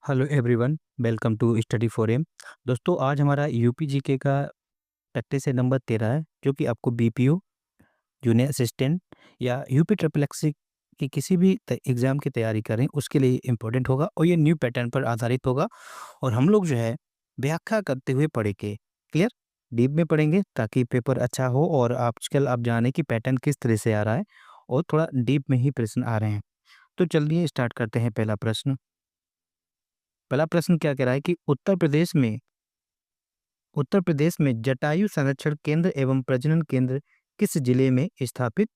Hello everyone, welcome to study for M. दोस्तों, आज हमारा यूपी जीके का प्रैक्टिस है नंबर 13 है, जो कि आपको बीपीओ जूनियर असिस्टेंट या यूपी ट्रिपल एससी की किसी भी एग्ज़ाम की तैयारी करें उसके लिए इम्पोर्टेंट होगा और ये न्यू पैटर्न पर आधारित होगा। और हम लोग जो है व्याख्या करते हुए पढ़ेंगे। क्लियर? डीप में पढ़ेंगे ताकि पेपर अच्छा हो और आजकल आप जाने कि पैटर्न किस तरह से आ रहा है और थोड़ा डीप में ही प्रश्न आ रहे हैं। तो चलिए स्टार्ट करते हैं। पहला प्रश्न क्या कह रहा है कि उत्तर प्रदेश में जटायु संरक्षण केंद्र एवं प्रजनन केंद्र किस जिले में स्थापित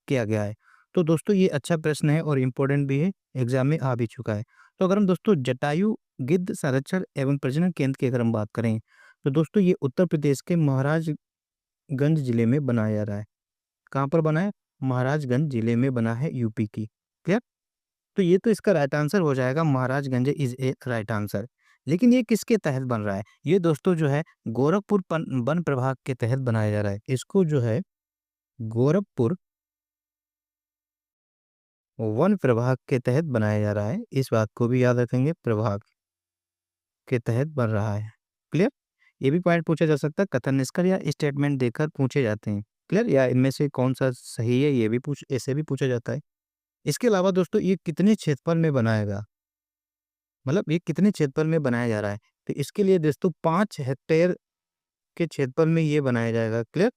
किया गया है। तो दोस्तों, ये अच्छा प्रश्न है और इम्पोर्टेंट भी है, एग्जाम में आ भी चुका है। तो अगर हम दोस्तों जटायु गिद्ध संरक्षण एवं प्रजनन केंद्र की अगर हम बात करें तो दोस्तों ये उत्तर प्रदेश के महाराजगंज जिले में बनाया जा रहा है। कहाँ पर बना है? महाराजगंज जिले में बना है, यूपी की। क्लियर? तो ये तो इसका राइट आंसर हो जाएगा, Maharajganj is a right answer. लेकिन ये किसके तहत बन रहा है? ये दोस्तों जो है गोरखपुर वन प्रभाग के तहत बनाया जा रहा है। इसको जो है गोरखपुर वन प्रभाग के तहत बनाया जा रहा है। इस बात को भी याद रखेंगे, प्रभाग के तहत बन रहा है। क्लियर? ये भी पॉइंट पूछा जा सकता है, कथन निष्कर्ष या स्टेटमेंट देकर पूछे जाते हैं। क्लियर? या इनमें से कौन सा सही है, ये भी ऐसे भी पूछा जाता है। इसके अलावा दोस्तों ये कितने क्षेत्रफल में बनाएगा, मतलब ये कितने क्षेत्रफल में बनाया जा रहा है? तो इसके लिए दोस्तों 5 हेक्टेयर के क्षेत्रफल में ये बनाया जाएगा। क्लियर?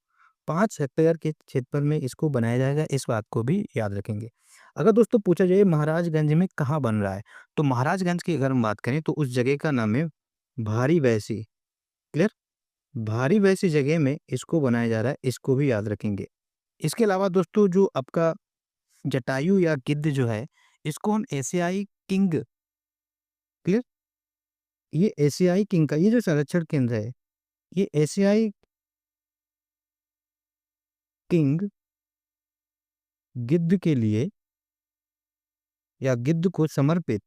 5 हेक्टेयर के क्षेत्रफल में इसको बनाया जाएगा, इस बात को भी याद रखेंगे। अगर दोस्तों पूछा जाए महाराजगंज में कहाँ बन रहा है, तो महाराजगंज की अगर हम बात करें तो उस जगह का नाम है भारी वैसी। क्लियर? भारी वैसी जगह में इसको बनाया जा रहा है, इसको भी याद रखेंगे। इसके अलावा दोस्तों जो आपका जटायु या गिद्ध जो है, इसको हम एशियाई किंग, क्लियर, ये एशियाई किंग का ये जो संरक्षण केंद्र है, ये एशियाई किंग गिद्ध के लिए या गिद्ध को समर्पित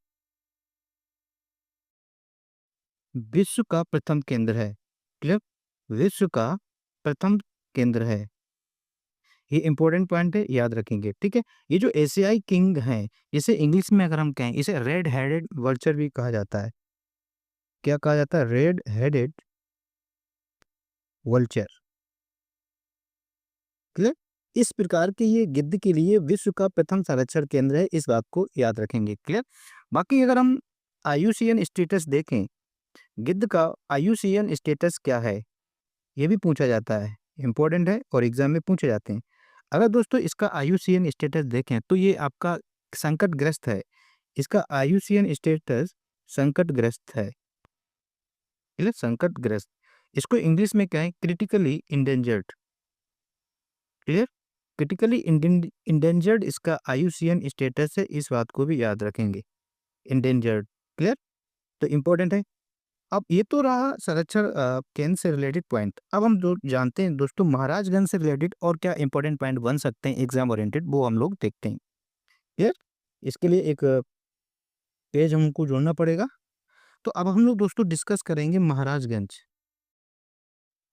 विश्व का प्रथम केंद्र है। क्लियर? विश्व का प्रथम केंद्र है। ये इंपॉर्टेंट पॉइंट है, याद रखेंगे। ठीक है? ये जो एशियाई किंग हैं, इसे इंग्लिश में अगर हम कहें, इसे रेड हेडेड वर्चर भी कहा जाता है। क्या कहा जाता है? Red headed vulture. क्लियर? इस प्रकार के ये गिद्ध के लिए विश्व का प्रथम संरक्षण केंद्र है, इस बात को याद रखेंगे। क्लियर? बाकी अगर हम आयुसीएन स्टेटस देखें, गिद्ध का आयुसीएन स्टेटस क्या है, ये भी पूछा जाता है, इंपॉर्टेंट है और एग्जाम में पूछे जाते हैं। अगर दोस्तों इसका आयुसीएन स्टेटस देखें तो ये आपका संकटग्रस्त है। इसका आयुसीएन स्टेटस संकटग्रस्त है। क्लियर? संकटग्रस्त। इसको इंग्लिश में क्या है? Critically endangered. Clear? Critically endangered इसका आयुसीएन स्टेटस है, इस बात को भी याद रखेंगे, इंडेंजर्ड। क्लियर? तो इंपॉर्टेंट है। अब ये तो रहा संरक्षण केंद्र से रिलेटेड पॉइंट। अब हम जो जानते हैं दोस्तों महाराजगंज से रिलेटेड और क्या इंपॉर्टेंट पॉइंट बन सकते हैं एग्जाम ओरिएंटेड, वो हम लोग देखते हैं। क्लियर? इसके लिए एक पेज हमको जोड़ना पड़ेगा। तो अब हम लोग दोस्तों डिस्कस करेंगे महाराजगंज।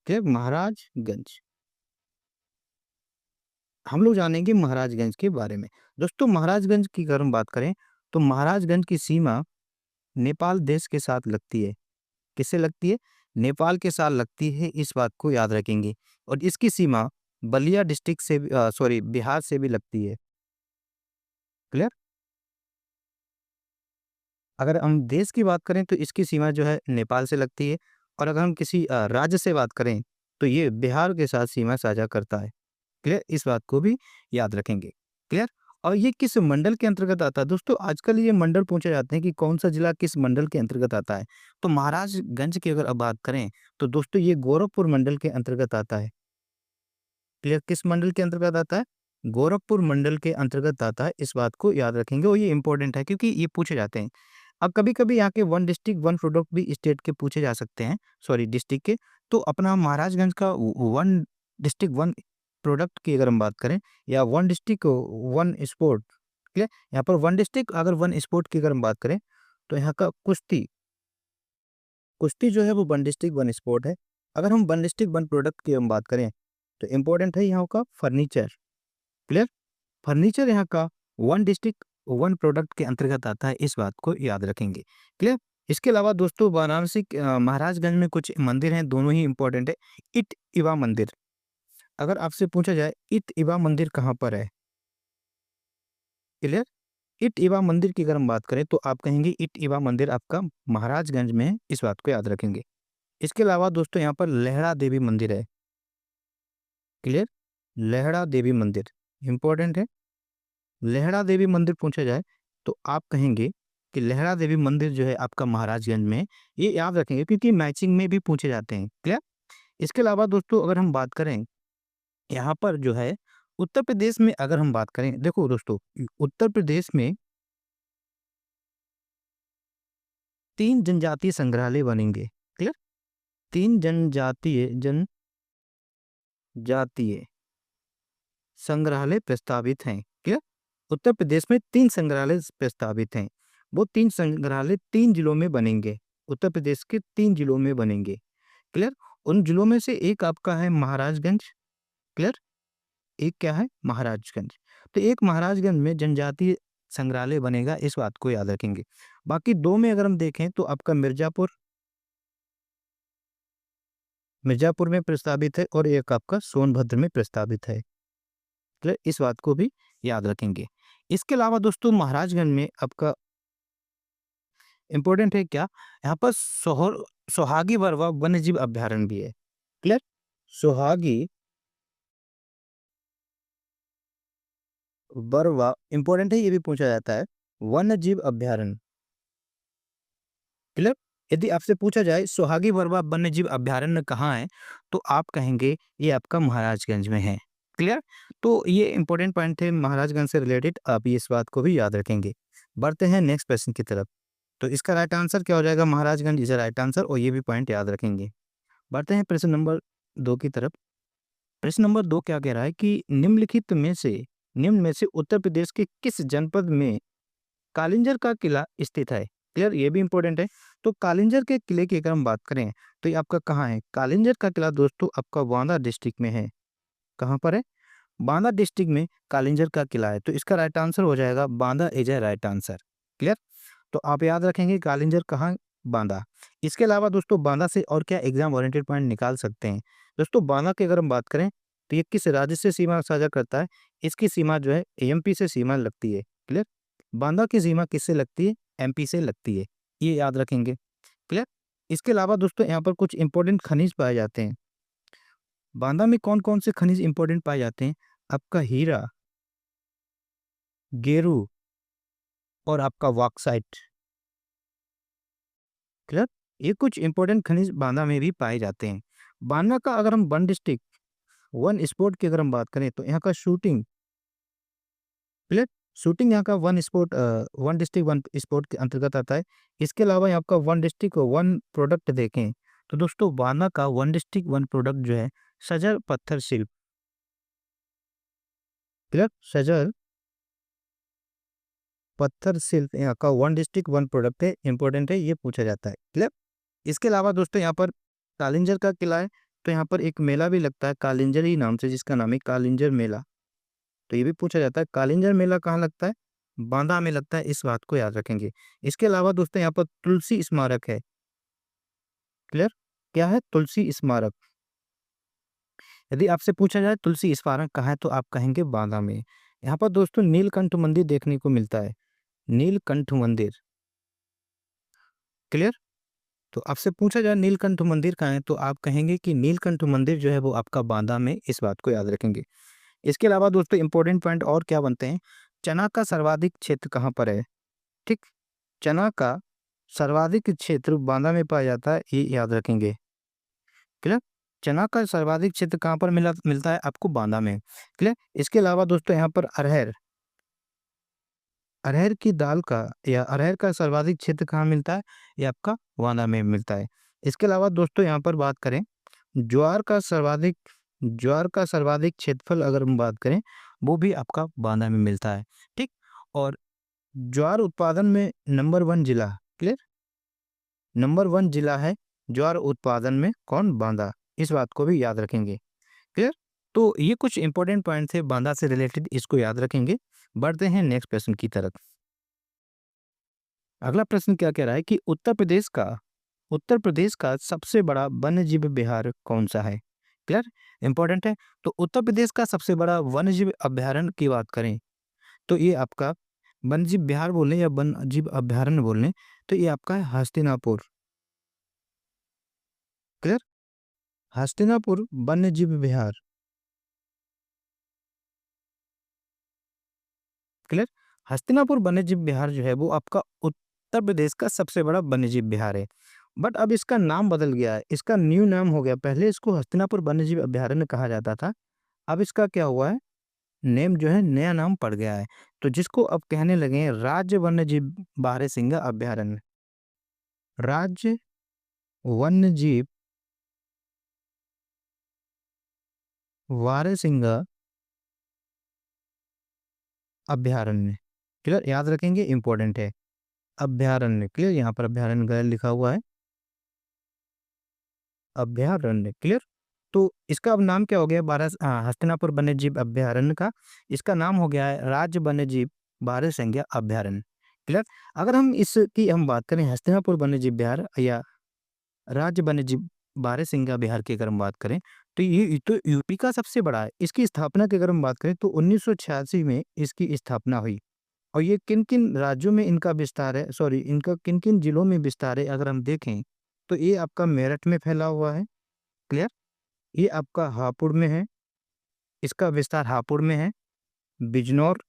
ठीक? महाराजगंज हम लोग जानेंगे महाराजगंज के बारे में। दोस्तों महाराजगंज की अगर हम बात करें तो महाराजगंज की सीमा नेपाल देश के साथ लगती है। किससे लगती है? नेपाल के साथ लगती है, इस बात को याद रखेंगे। और इसकी सीमा बलिया डिस्ट्रिक्ट से सॉरी बिहार से भी लगती है। क्लियर? अगर हम देश की बात करें तो इसकी सीमा जो है नेपाल से लगती है, और अगर हम किसी राज्य से बात करें तो ये बिहार के साथ सीमा साझा करता है। क्लियर? इस बात को भी याद रखेंगे। क्लियर? और ये किस मंडल के अंतर्गत आता है? दोस्तों आजकल ये मंडल पूछे जाते हैं कि कौन सा जिला किस मंडल के अंतर्गत आता है। तो महाराजगंज की अगर अब बात करें तो दोस्तों ये गोरखपुर मंडल के अंतर्गत आता है। क्लियर? किस मंडल के अंतर्गत आता है? गोरखपुर मंडल के अंतर्गत आता है, इस बात को याद रखेंगे और ये इंपॉर्टेंट है क्योंकि ये पूछे जाते हैं। अब कभी-कभी यहाँ के वन डिस्ट्रिक्ट वन प्रोडक्ट भी स्टेट के पूछे जा सकते हैं, सॉरी डिस्ट्रिक्ट के। तो अपना महाराजगंज का वन डिस्ट्रिक्ट वन प्रोडक्ट की अगर हम बात करें या one district one sport, clear? यहाँ पर वन डिस्ट्रिक्ट अगर वन स्पोर्ट की अगर हम बात करें तो यहाँ का कुश्ती, कुश्ती जो है वो वन डिस्ट्रिक्ट वन स्पोर्ट है। अगर हम वन डिस्ट्रिक्ट वन प्रोडक्ट की हम बात करें तो इम्पोर्टेंट है यहाँ का फर्नीचर। क्लियर? फर्नीचर यहाँ का वन डिस्ट्रिक्ट वन प्रोडक्ट के अंतर्गत आता है, इस बात को याद रखेंगे। क्लियर? इसके अलावा दोस्तों वाराणसी महाराजगंज में कुछ मंदिर हैं, दोनों ही इंपॉर्टेंट है। इट इवा मंदिर, अगर आपसे पूछा जाए इट इवा मंदिर कहाँ पर है? क्लियर? इट इवा मंदिर की अगर हम बात करें तो आप कहेंगे इट इवा मंदिर आपका महाराजगंज में है, इस बात को याद रखेंगे। इसके अलावा दोस्तों यहाँ पर लेहड़ा देवी मंदिर है। क्लियर? लेहड़ा देवी मंदिर इंपॉर्टेंट है। लेहड़ा देवी मंदिर पूछा जाए तो आप कहेंगे कि लेहड़ा देवी मंदिर जो है आपका महाराजगंज में है। ये याद रखेंगे क्योंकि मैचिंग में भी पूछे जाते हैं। क्लियर? इसके अलावा दोस्तों अगर हम बात करें यहाँ पर जो है उत्तर प्रदेश में, अगर हम बात करें, देखो दोस्तों उत्तर प्रदेश में 3 जनजातीय संग्रहालय बनेंगे। क्लियर? 3 जनजातीय संग्रहालय प्रस्तावित हैं। क्लियर? उत्तर प्रदेश में 3 संग्रहालय प्रस्तावित हैं। वो 3 संग्रहालय 3 जिलों में बनेंगे। उत्तर प्रदेश के 3 जिलों में बनेंगे। क्लियर? उन जिलों में से एक आपका है महाराजगंज। क्लियर? एक क्या है? महाराजगंज। तो एक महाराजगंज में जनजातीय संग्रहालय बनेगा, इस बात को याद रखेंगे। बाकी 2 में अगर हम देखें तो आपका मिर्जापुर में प्रस्तावित है और एक आपका सोनभद्र में प्रस्तावित है। क्लियर? इस बात को भी याद रखेंगे। इसके अलावा दोस्तों महाराजगंज में आपका इंपॉर्टेंट है क्या, यहाँ पर सोहागी बरवा वन्यजीव अभ्यारण्य भी है। क्लियर? सोहागी बरवा इंपॉर्टेंट है, ये भी पूछा जाता है, वन्यजीव अभ्यारण्य। क्लियर? यदि आपसे पूछा जाए सोहागी बरवा वन्यजीव अभ्यारण्य कहाँ है तो आप कहेंगे ये आपका महाराजगंज में है। क्लियर? तो ये इंपॉर्टेंट पॉइंट थे महाराजगंज से रिलेटेड, आप इस बात को भी याद रखेंगे। बढ़ते हैं नेक्स्ट क्वेश्चन की तरफ। तो इसका राइट आंसर क्या हो जाएगा? महाराजगंज इज राइट आंसर, और ये भी पॉइंट याद रखेंगे। बढ़ते हैं प्रश्न नंबर 2 की तरफ। प्रश्न नंबर 2 क्या कह रहा है कि निम्न में से उत्तर प्रदेश के किस जनपद में कालिंजर का किला स्थित है? क्लियर? ये भी इंपॉर्टेंट है। तो कालिंजर के किले की अगर हम बात करें तो ये आपका कहाँ है? कालिंजर का किला दोस्तों आपका बांदा डिस्ट्रिक्ट में है। कहाँ पर है? बांदा डिस्ट्रिक्ट में कालिंजर का किला है। तो इसका राइट आंसर हो जाएगा Banda is a right answer. Clear? तो आप याद रखेंगे कालिंजर कहाँ? बांदा। इसके अलावा दोस्तों बांदा से और क्या एग्जाम ओरिएंटेड पॉइंट निकाल सकते हैं? दोस्तों बांदा की अगर हम बात करें तो ये किस राज्य से सीमा साझा करता है? इसकी सीमा जो है एमपी से सीमा लगती है। क्लियर? बांदा की सीमा किससे लगती है? एमपी से लगती है, ये याद रखेंगे। क्लियर? इसके अलावा दोस्तों यहाँ पर कुछ इंपॉर्टेंट खनिज पाए जाते हैं। बांदा में कौन कौन से खनिज इंपॉर्टेंट पाए जाते हैं? आपका हीरा, गेरू और आपका बॉक्साइट। क्लियर? ये कुछ इंपॉर्टेंट खनिज बांदा में भी पाए जाते हैं। बांदा का अगर हम वन डिस्ट्रिक्ट वन स्पोर्ट की अगर हम बात करें तो यहाँ का शूटिंग। क्लियर? शूटिंग यहाँ का वन डिस्ट्रिक्ट वन स्पोर्ट के अंतर्गत आता है। इसके अलावा यहाँ का वन डिस्ट्रिक्ट वन प्रोडक्ट देखें तो दोस्तों बांदा का वन डिस्ट्रिक्ट वन प्रोडक्ट जो है सजर पत्थर शिल्प। क्लियर? सजर पत्थर शिल्प यहाँ का वन डिस्ट्रिक्ट वन प्रोडक्ट है, इंपॉर्टेंट है, ये पूछा जाता है। क्लियर? इसके अलावा दोस्तों यहाँ पर कालिंजर का किला है, तो यहाँ पर एक मेला भी लगता है कालिंजर ही नाम से, जिसका नाम है कालिंजर मेला। तो ये भी पूछा जाता है कालिंजर मेला कहाँ लगता है? बांदा में लगता है, इस बात को याद रखेंगे। इसके अलावा दोस्तों यहाँ पर तुलसी स्मारक है। क्लियर? क्या है? तुलसी स्मारक। यदि आपसे पूछा जाए तुलसी स्मारक कहाँ है तो आप कहेंगे बांदा में। यहाँ पर दोस्तों नीलकंठ मंदिर देखने को मिलता है, नीलकंठ मंदिर। क्लियर? तो आपसे पूछा जाए नीलकंठ मंदिर कहाँ है तो आप कहेंगे कि नीलकंठ मंदिर जो है वो आपका बांदा में, इस बात को याद रखेंगे। इसके अलावा दोस्तों इंपॉर्टेंट पॉइंट और क्या बनते हैं? चना का सर्वाधिक क्षेत्र कहाँ पर है? ठीक, चना का सर्वाधिक क्षेत्र बांदा में पाया जाता है, ये याद रखेंगे। क्लियर? चना का सर्वाधिक क्षेत्र कहाँ पर मिलता है आपको? बांदा में। क्लियर? इसके अलावा दोस्तों यहाँ पर अरहर अरहर की दाल का या अरहर का सर्वाधिक क्षेत्र कहाँ मिलता है? ये आपका बांदा में मिलता है। इसके अलावा दोस्तों यहाँ पर बात करें ज्वार का सर्वाधिक क्षेत्रफल अगर हम बात करें वो भी आपका बांदा में मिलता है। ठीक, और ज्वार उत्पादन में नंबर 1 जिला। क्लियर? नंबर 1 जिला है ज्वार उत्पादन में कौन? बांदा। इस बात को भी याद रखेंगे। क्लियर? तो ये कुछ इंपॉर्टेंट पॉइंट थे बांदा से रिलेटेड, इसको याद रखेंगे। बढ़ते हैं नेक्स्ट क्वेश्चन की तरफ। अगला प्रश्न क्या कह रहा है कि उत्तर प्रदेश का सबसे बड़ा वन्यजीव विहार कौन सा है? क्लियर? इंपॉर्टेंट है। तो उत्तर प्रदेश का सबसे बड़ा वन्यजीव अभयारण्य की बात करें तो ये आपका वन्यजीव विहार बोल लें या वन्यजीव अभयारण्य बोल लें तो ये आपका है हस्तिनापुर। क्लियर? हस्तिनापुर वन्यजीव विहार। क्लियर? हस्तिनापुर वन्यजीव विहार जो है वो आपका उत्तर प्रदेश का सबसे बड़ा वन्यजीव विहार है। बट अब इसका नाम बदल गया है, इसका न्यू नाम हो गया। पहले इसको हस्तिनापुर वन्यजीव अभयारण्य कहा जाता था। अब इसका क्या हुआ है, नेम जो है नया नाम पड़ गया है। तो जिसको अब कहने लगे हैं राज्य वन्यजीव बारहसिंगा अभयारण्य। राज्य वन्यजीव बारहसिंगा अभयारण्य। क्लियर? याद रखेंगे, इंपॉर्टेंट है। अभयारण्य। क्लियर? यहाँ पर अभयारण्य गैर लिखा हुआ है, अभयारण्य। क्लियर? तो इसका अब नाम क्या हो गया, हस्तिनापुर वन्यजीव अभयारण्य का इसका नाम हो गया है राज्य वन्यजीव बारहसिंगा अभयारण्य। क्लियर? अगर हम इसकी बात करें हस्तिनापुर वन्यजीव विहार या राज्य वन्यजीव बारहसिंगा विहार की अगर हम बात करें तो ये तो यूपी का सबसे बड़ा है। इसकी स्थापना की अगर हम बात करें तो 1986 में इसकी स्थापना हुई। और ये किन किन राज्यों में इनका विस्तार है, सॉरी इनका किन किन जिलों में विस्तार है अगर हम देखें तो ये आपका मेरठ में फैला हुआ है। क्लियर? ये आपका हापुड़ में है, इसका विस्तार हापुड़ में है। बिजनौर,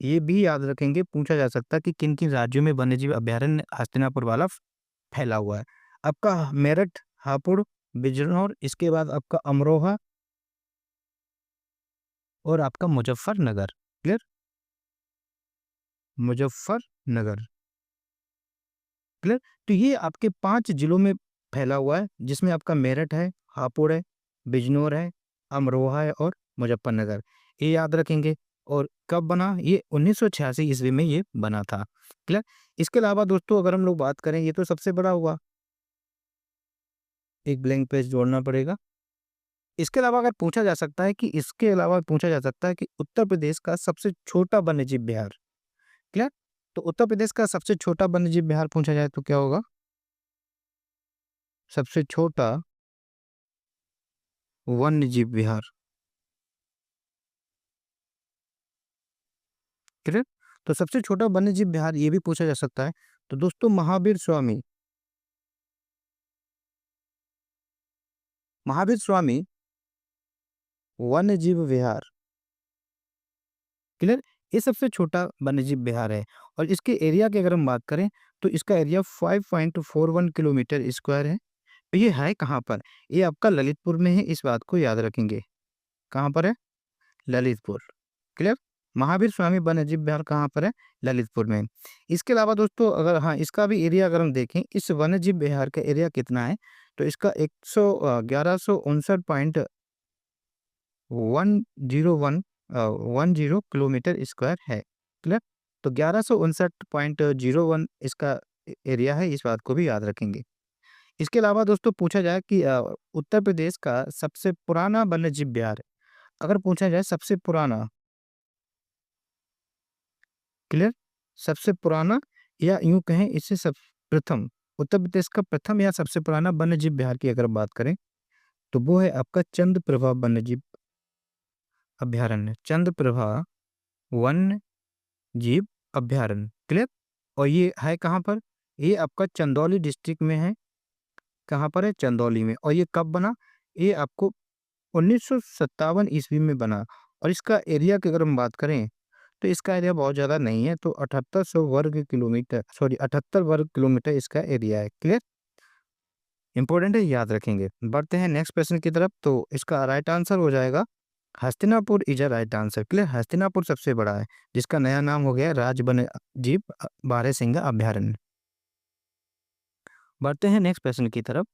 ये भी याद रखेंगे, पूछा जा सकता है कि किन किन राज्यों में वन्यजीव अभयारण्य हस्तिनापुर वाला फैला हुआ है। आपका मेरठ, हापुड़, बिजनौर, इसके बाद आपका अमरोहा और आपका मुजफ्फरनगर। क्लियर? मुजफ्फरनगर। क्लियर? तो ये आपके 5 जिलों में फैला हुआ है जिसमें आपका मेरठ है, हापुड़ है, बिजनौर है, अमरोहा है और मुजफ्फरनगर। ये याद रखेंगे। और कब बना, ये 1986 ईस्वी में ये बना था। क्लियर? इसके अलावा दोस्तों अगर हम लोग बात करें, ये तो सबसे बड़ा हुआ, एक ब्लैंक पेज जोड़ना पड़ेगा। इसके अलावा अगर पूछा जा सकता है कि इसके अलावा पूछा जा सकता है कि उत्तर प्रदेश का सबसे छोटा वन्यजीव विहार। क्लियर? तो उत्तर प्रदेश का सबसे छोटा वन्यजीव विहार पूछा जाए तो क्या होगा, सबसे छोटा वन्यजीव विहार। क्लियर? तो सबसे छोटा वन्यजीव विहार ये भी पूछा जा सकता है। तो दोस्तों महावीर स्वामी वन्यजीव विहार। क्लियर? ये सबसे छोटा वन्यजीव विहार है। और इसके एरिया की अगर हम बात करें तो इसका एरिया 5.41 किलोमीटर स्क्वायर है। तो ये है कहाँ पर, ये आपका ललितपुर में है, इस बात को याद रखेंगे। कहाँ पर है, ललितपुर। क्लियर? महावीर स्वामी वन्यजीव विहार कहाँ पर है, ललितपुर में। इसके अलावा दोस्तों अगर इसका भी एरिया अगर हम देखें, इस वन्यजीव विहार का एरिया कितना है तो इसका 1159.10 किलोमीटर स्क्वायर है। क्लियर? तो 1159.01 इसका एरिया है, इस बात को भी याद रखेंगे। इसके अलावा दोस्तों पूछा जाए कि उत्तर प्रदेश का सबसे पुराना वन्यजीव विहार अगर पूछा जाए, सबसे पुराना। क्लियर? सबसे पुराना या यूं कहें इससे सब प्रथम, उत्तर प्रदेश का प्रथम या सबसे पुराना वन्यजीव विहार की अगर बात करें तो वो है आपका चंद्रप्रभा वन्यजीव अभयारण्य। चंद्रप्रभा वन्य जीव अभयारण्य। क्लियर? और ये है कहाँ पर, ये आपका चंदौली डिस्ट्रिक्ट में है। कहाँ पर है, चंदौली में। और ये कब बना, ये आपको 1957 ईस्वी में बना। और इसका एरिया की अगर हम बात करें तो इसका एरिया बहुत ज़्यादा नहीं है, तो 78 वर्ग किलोमीटर इसका एरिया है। क्लियर? इंपॉर्टेंट है, याद रखेंगे। बढ़ते हैं नेक्स्ट क्वेश्चन की तरफ। तो इसका राइट आंसर हो जाएगा Hastinapur is a right answer. Clear? Hastinapur सबसे बड़ा है जिसका नया नाम हो गया राज्य वन्य जीव बारहसिंगा अभयारण्य। बढ़ते हैं नेक्स्ट प्रश्न की तरफ।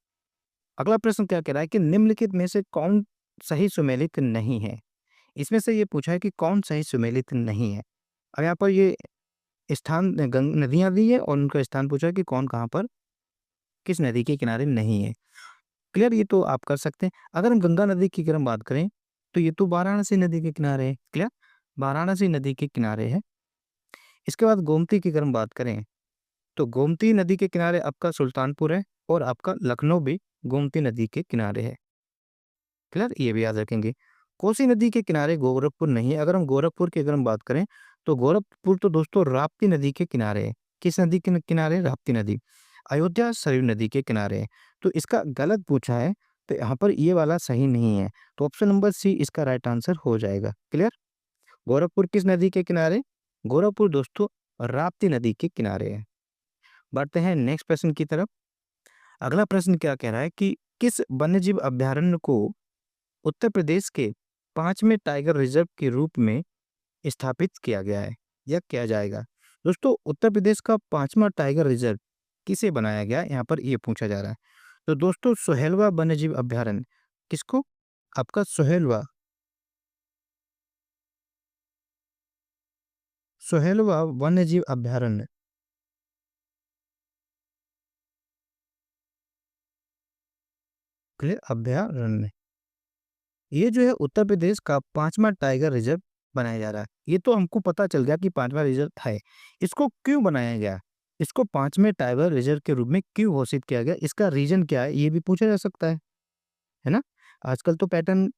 अगला प्रश्न क्या कह रहा है कि निम्नलिखित में से कौन सही सुमेलित नहीं है। इसमें से ये पूछा है कि कौन सही सुमेलित नहीं है। अब यहाँ पर ये स्थान नदियां दी है और उनका स्थान पूछा है कि कौन कहाँ पर किस नदी के किनारे नहीं है। क्लियर? ये तो आप कर सकते हैं। अगर हम गंगा नदी की अगर हम बात करें तो ये तो वाराणसी नदी के किनारे है। क्लियर? वाराणसी नदी के किनारे है। इसके बाद गोमती की अगर हम बात करें तो गोमती नदी के किनारे आपका सुल्तानपुर है और आपका लखनऊ भी गोमती नदी के किनारे है। क्लियर, ये भी याद रखेंगे। कोसी नदी के किनारे गोरखपुर नहीं है। अगर हम गोरखपुर की अगर हम बात करें तो गोरखपुर तो दोस्तों राप्ती नदी के किनारे है। किस नदी के किनारे? राप्ती नदी। अयोध्या सरयू नदी के किनारे है। तो इसका गलत पूछा है, तो यहाँ पर ये वाला सही नहीं है। तो ऑप्शन नंबर सी इसका राइट आंसर हो जाएगा। क्लियर। गोरखपुर किस नदी के किनारे? गोरखपुर दोस्तों राप्ती नदी के किनारे है। बढ़ते हैं नेक्स्ट प्रश्न की तरफ। अगला प्रश्न क्या कह रहा है कि किस वन्यजीव अभयारण्य को उत्तर प्रदेश के 5वें टाइगर रिजर्व के रूप में स्थापित किया गया है या किया जाएगा? दोस्तों उत्तर प्रदेश का 5वां टाइगर रिजर्व किसे बनाया गया, यहाँ पर ये पूछा जा रहा है। तो दोस्तों सोहेलवा वन्यजीव अभयारण्य, किसको? आपका सोहेलवा, सोहेलवा वन्यजीव अभयारण्य, क्लियर, अभयारण्य, ये जो है उत्तर प्रदेश का 5वां टाइगर रिजर्व बनाया जा रहा है। ये तो हमको पता चल गया कि 5वां रिजर्व है। इसको क्यों बनाया गया? इसको 5वें टाइगर रिजर्व के रूप में क्यों घोषित किया गया? इसका रीजन क्या है? ये भी पूछा जा सकता है ना? आजकल तो पैटर्न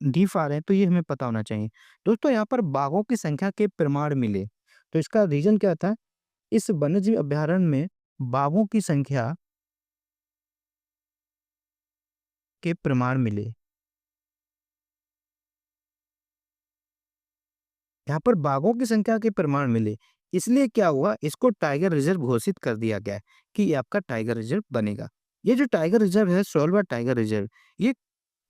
डीप आ रहे हैं, तो ये हमें पता होना चाहिए। दोस्तों यहाँ पर बाघों की संख्या के प्रमाण मिले, तो इसका रीजन क्या था? इस वन्यजीव अभयारण्य में बाघों की संख्या के प्रमाण मिले। यहाँ पर बाघों की संख्या के प्रमाण मिले, इसलिए क्या हुआ, इसको टाइगर रिजर्व घोषित कर दिया गया है कि ये आपका टाइगर रिजर्व बनेगा। ये जो टाइगर रिजर्व है, सोलवा टाइगर रिजर्व, ये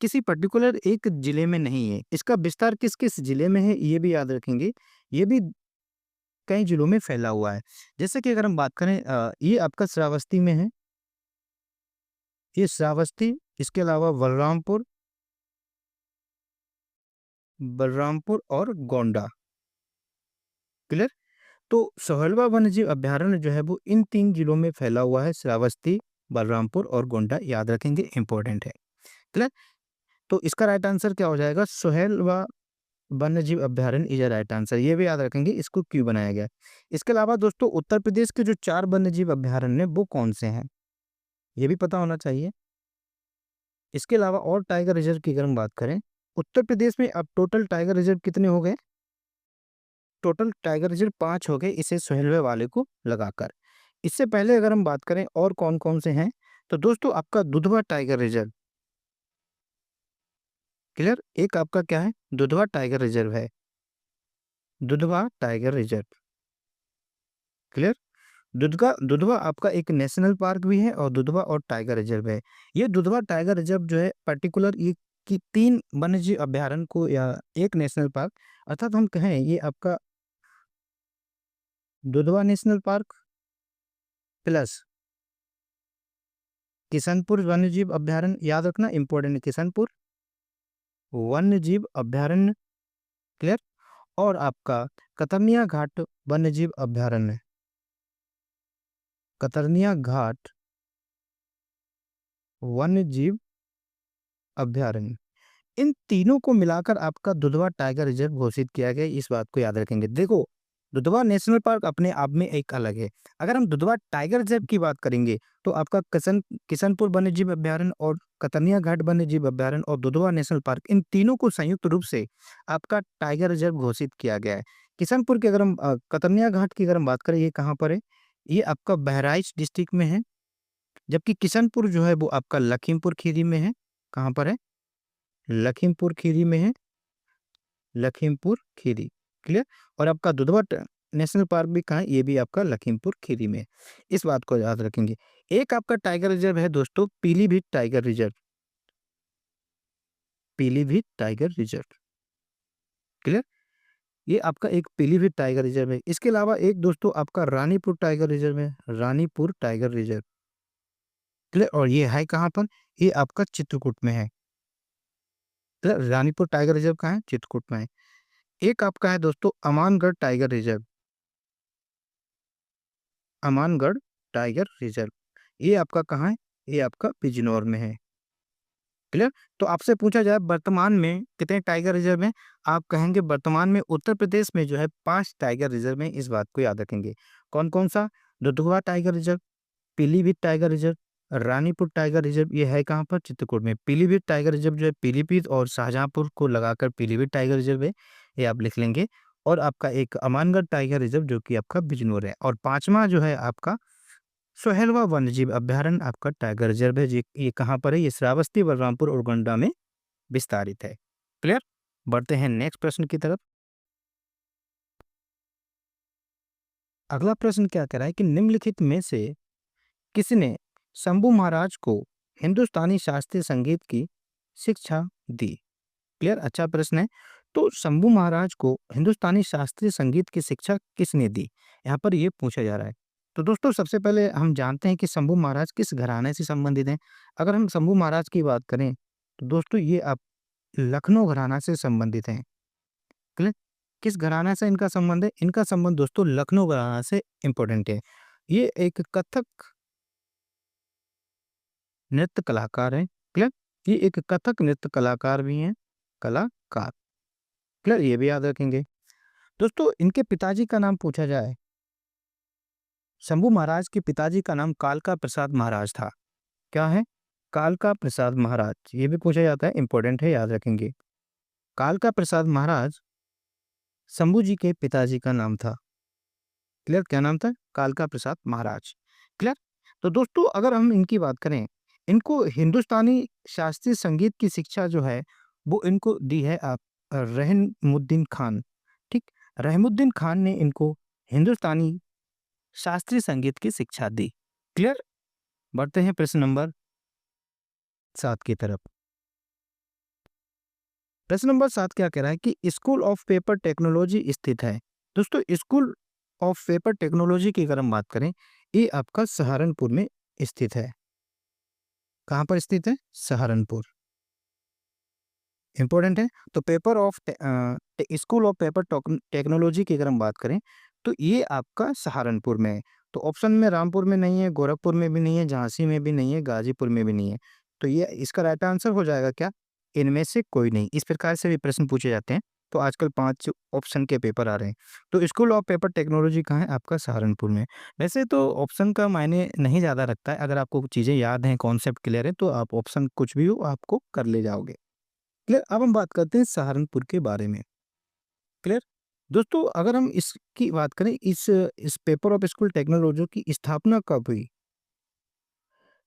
किसी पर्टिकुलर एक जिले में नहीं है। इसका विस्तार किस किस जिले में है ये भी याद रखेंगे। ये भी कई जिलों में फैला हुआ है। जैसे कि अगर हम बात करें ये आपका श्रावस्ती में है, ये श्रावस्ती, इसके अलावा बलरामपुर, बलरामपुर और गोंडा। क्लियर। तो सोहेलवा वन्यजीव अभयारण्य जो है वो इन 3 जिलों में फैला हुआ है, श्रावस्ती, बलरामपुर और गोंडा, याद रखेंगे, इंपॉर्टेंट है। क्लियर। तो इसका राइट आंसर क्या हो जाएगा? सोहेलवा वन्यजीव अभयारण्य इज राइट आंसर। ये भी याद रखेंगे, इसको क्यों बनाया गया। इसके अलावा दोस्तों उत्तर प्रदेश के जो 4 वन्यजीव अभयारण्य हैं, वो कौन से हैं, ये भी पता होना चाहिए। इसके अलावा और टाइगर रिजर्व की अगर हम बात करें, उत्तर प्रदेश में अब टोटल टाइगर रिजर्व कितने हो गए? टोटल टाइगर रिजर्व 5 हो गए, इसे सोहेलवे वाले को लगाकर। इससे पहले अगर हम बात करें और कौन कौन से हैं, तो दोस्तों आपका दुधवा टाइगर रिजर्व, क्लियर, एक आपका क्या है, दुधवा टाइगर रिजर्व है, Dudhwa tiger reserve, clear. Dudhwa Dudhwa आपका एक नेशनल पार्क भी है और दुधवा और टाइगर रिजर्व है। ये दुधवा टाइगर रिजर्व जो है पर्टिकुलर ये कि 3 वन्यजीव अभयारण्य को या एक नेशनल पार्क, अर्थात हम कहें ये आपका Dudhwa national park plus Kishanpur वन्यजीव अभयारण्य, याद रखना इंपॉर्टेंट है, किशनपुर वन्यजीव अभयारण्य, क्लियर, और आपका कतर्निया घाट वन्यजीव अभयारण्य, कतर्निया घाट वन्यजीव अभयारण्य, इन तीनों को मिलाकर आपका दुधवा टाइगर रिजर्व घोषित किया गया, इस बात को याद रखेंगे। देखो दुधवा नेशनल पार्क अपने आप में एक अलग है। अगर हम दुधवा टाइगर रिजर्व की बात करेंगे तो आपका किशनपुर वन्यजीव अभयारण्य और कतर्निया घाट वन्यजीव अभयारण्य और दुधवा नेशनल पार्क, इन तीनों को संयुक्त रूप से आपका टाइगर रिजर्व घोषित किया गया है। किशनपुर की अगर हम कतर्निया घाट की अगर हम बात करें, ये कहाँ पर है? ये आपका बहराइच डिस्ट्रिक्ट में है, जबकि किशनपुर जो है वो आपका लखीमपुर खीरी में है। कहाँ पर है? लखीमपुर खीरी में है, लखीमपुर खीरी, क्लियर। और आपका दुधवा नेशनल पार्क भी कहाँ है? ये भी आपका लखीमपुर खीरी में है। इस बात को याद रखेंगे। एक आपका टाइगर रिजर्व है दोस्तों, Pilibhit tiger reserve, Pilibhit tiger reserve, clear. ये आपका एक पीलीभीत टाइगर रिजर्व है। इसके अलावा एक दोस्तों आपका रानीपुर टाइगर रिजर्व है, रानीपुर टाइगर रिजर्व, क्लियर। और ये है कहाँ पर? ये आपका चित्रकूट में है, क्लियर। रानीपुर टाइगर रिजर्व कहाँ है? चित्रकूट में है। एक आपका है दोस्तों Amangarh tiger reserve, Amangarh tiger reserve, ये आपका कहाँ है? ये आपका बिजनौर में है, क्लियर। तो आपसे पूछा जाए वर्तमान में कितने टाइगर रिजर्व हैं, आप कहेंगे वर्तमान में उत्तर प्रदेश में जो है 5 टाइगर रिजर्व हैं। इस बात को याद रखेंगे। कौन कौन सा? Dudhwa tiger reserve, Pilibhit tiger reserve, Ranipur tiger reserve, ये है कहाँ पर? चित्रकूट में। पीलीभीत टाइगर रिजर्व जो है पीलीभीत और शाहजहांपुर को लगाकर पीलीभीत टाइगर रिजर्व है, ये आप लिख लेंगे। और आपका एक अमानगढ़ टाइगर रिजर्व जो कि आपका बिजनौर है। और पांचवा जो है आपका सोहेलवा वन्यजीव अभ्यारण्य आपका टाइगर रिजर्व है। ये कहाँ पर है? ये श्रावस्ती, बलरामपुर और गोंडा में विस्तारित है। क्लियर? बढ़ते हैं नेक्स्ट प्रश्न की तरफ। अगला प्रश्न क्या कह रहा है कि निम्नलिखित में से किसने शंभू महाराज को हिंदुस्तानी शास्त्रीय संगीत की शिक्षा दी? क्लियर? अच्छा प्रश्न है। तो शंभू महाराज को हिंदुस्तानी शास्त्रीय संगीत की शिक्षा किसने दी, यहाँ पर ये पूछा जा रहा है। तो दोस्तों सबसे पहले हम जानते हैं कि शंभू महाराज किस घराने से संबंधित हैं। अगर हम शंभू महाराज की बात करें तो दोस्तों ये आप लखनऊ घराना से संबंधित हैं। क्लियर? किस घराना से इनका संबंध है? इनका संबंध दोस्तों लखनऊ घराना से इंपॉर्टेंट है। ये एक कथक नृत्य कलाकार हैं। क्लियर? ये एक कथक नृत्य कलाकार भी हैं, कलाकार। क्लियर? ये भी याद रखेंगे। दोस्तों इनके पिताजी का नाम पूछा जाए, शंभू महाराज के पिताजी का नाम कालका प्रसाद महाराज था। क्या है? कालका प्रसाद महाराज। ये भी पूछा जाता है, इंपॉर्टेंट है, याद रखेंगे। कालका प्रसाद महाराज शंभू जी के पिताजी का नाम था। क्लियर? क्या नाम था? कालका प्रसाद महाराज। क्लियर? तो दोस्तों अगर हम इनकी बात करें, इनको हिंदुस्तानी शास्त्रीय संगीत की शिक्षा जो है वो इनको दी है आप रहमुद्दीन खान। ठीक, रहमुद्दीन खान ने इनको हिंदुस्तानी शास्त्रीय संगीत की शिक्षा दी। क्लियर? बढ़ते हैं प्रश्न नंबर 7 की तरफ। प्रश्न नंबर 7 क्या कह रहा है कि स्कूल ऑफ पेपर टेक्नोलॉजी स्थित है। दोस्तों स्कूल ऑफ पेपर टेक्नोलॉजी की अगर हम बात करें, ये आपका सहारनपुर में स्थित है। कहाँ पर स्थित है? सहारनपुर। इंपॉर्टेंट है। तो paper of school of paper technology की अगर हम बात करें तो ये आपका सहारनपुर में है। तो ऑप्शन में रामपुर में नहीं है, गोरखपुर में भी नहीं है, झांसी में भी नहीं है, गाजीपुर में भी नहीं है। तो ये इसका राइट आंसर हो जाएगा क्या? इनमें से कोई नहीं। इस प्रकार से भी प्रश्न पूछे जाते हैं। तो आजकल 5 ऑप्शन के पेपर आ रहे हैं। तो स्कूल ऑफ पेपर टेक्नोलॉजी कहाँ है? आपका सहारनपुर में। वैसे तो ऑप्शन का मायने नहीं ज़्यादा रखता है। अगर आपको चीज़ें याद हैं, कॉन्सेप्ट क्लियर है, तो आप ऑप्शन कुछ भी हो आपको कर ले जाओगे। क्लियर? अब हम बात करते हैं सहारनपुर के बारे में। क्लियर? दोस्तों अगर हम इसकी बात करें, इस पेपर ऑफ स्कूल टेक्नोलॉजी की स्थापना कब हुई?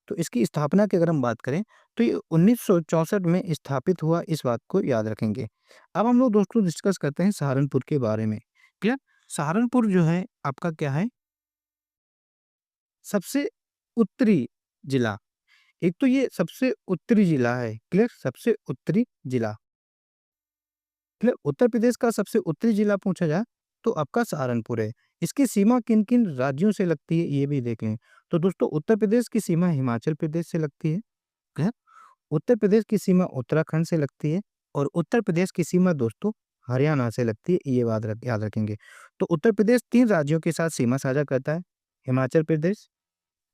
तो इसकी स्थापना की अगर हम बात करें तो ये 1964 में स्थापित हुआ, इस बात को याद रखेंगे। अब हम लोग दोस्तों डिस्कस करते हैं सहारनपुर के बारे में। क्लियर? सहारनपुर जो है आपका क्या है? सबसे उत्तरी जिला। एक तो ये सबसे उत्तरी जिला है। क्लियर? सबसे उत्तरी जिला। क्लियर? उत्तर प्रदेश का सबसे उत्तरी जिला पूछा जाए तो आपका सहारनपुर है। इसकी सीमा किन किन राज्यों से लगती है ये भी देख लें। तो दोस्तों उत्तर प्रदेश की सीमा हिमाचल प्रदेश से लगती है। क्लियर? उत्तर प्रदेश की सीमा उत्तराखंड से लगती है। और उत्तर प्रदेश की सीमा दोस्तों हरियाणा से लगती है, ये बात याद रखेंगे। तो उत्तर प्रदेश 3 राज्यों के साथ सीमा साझा करता है, हिमाचल प्रदेश,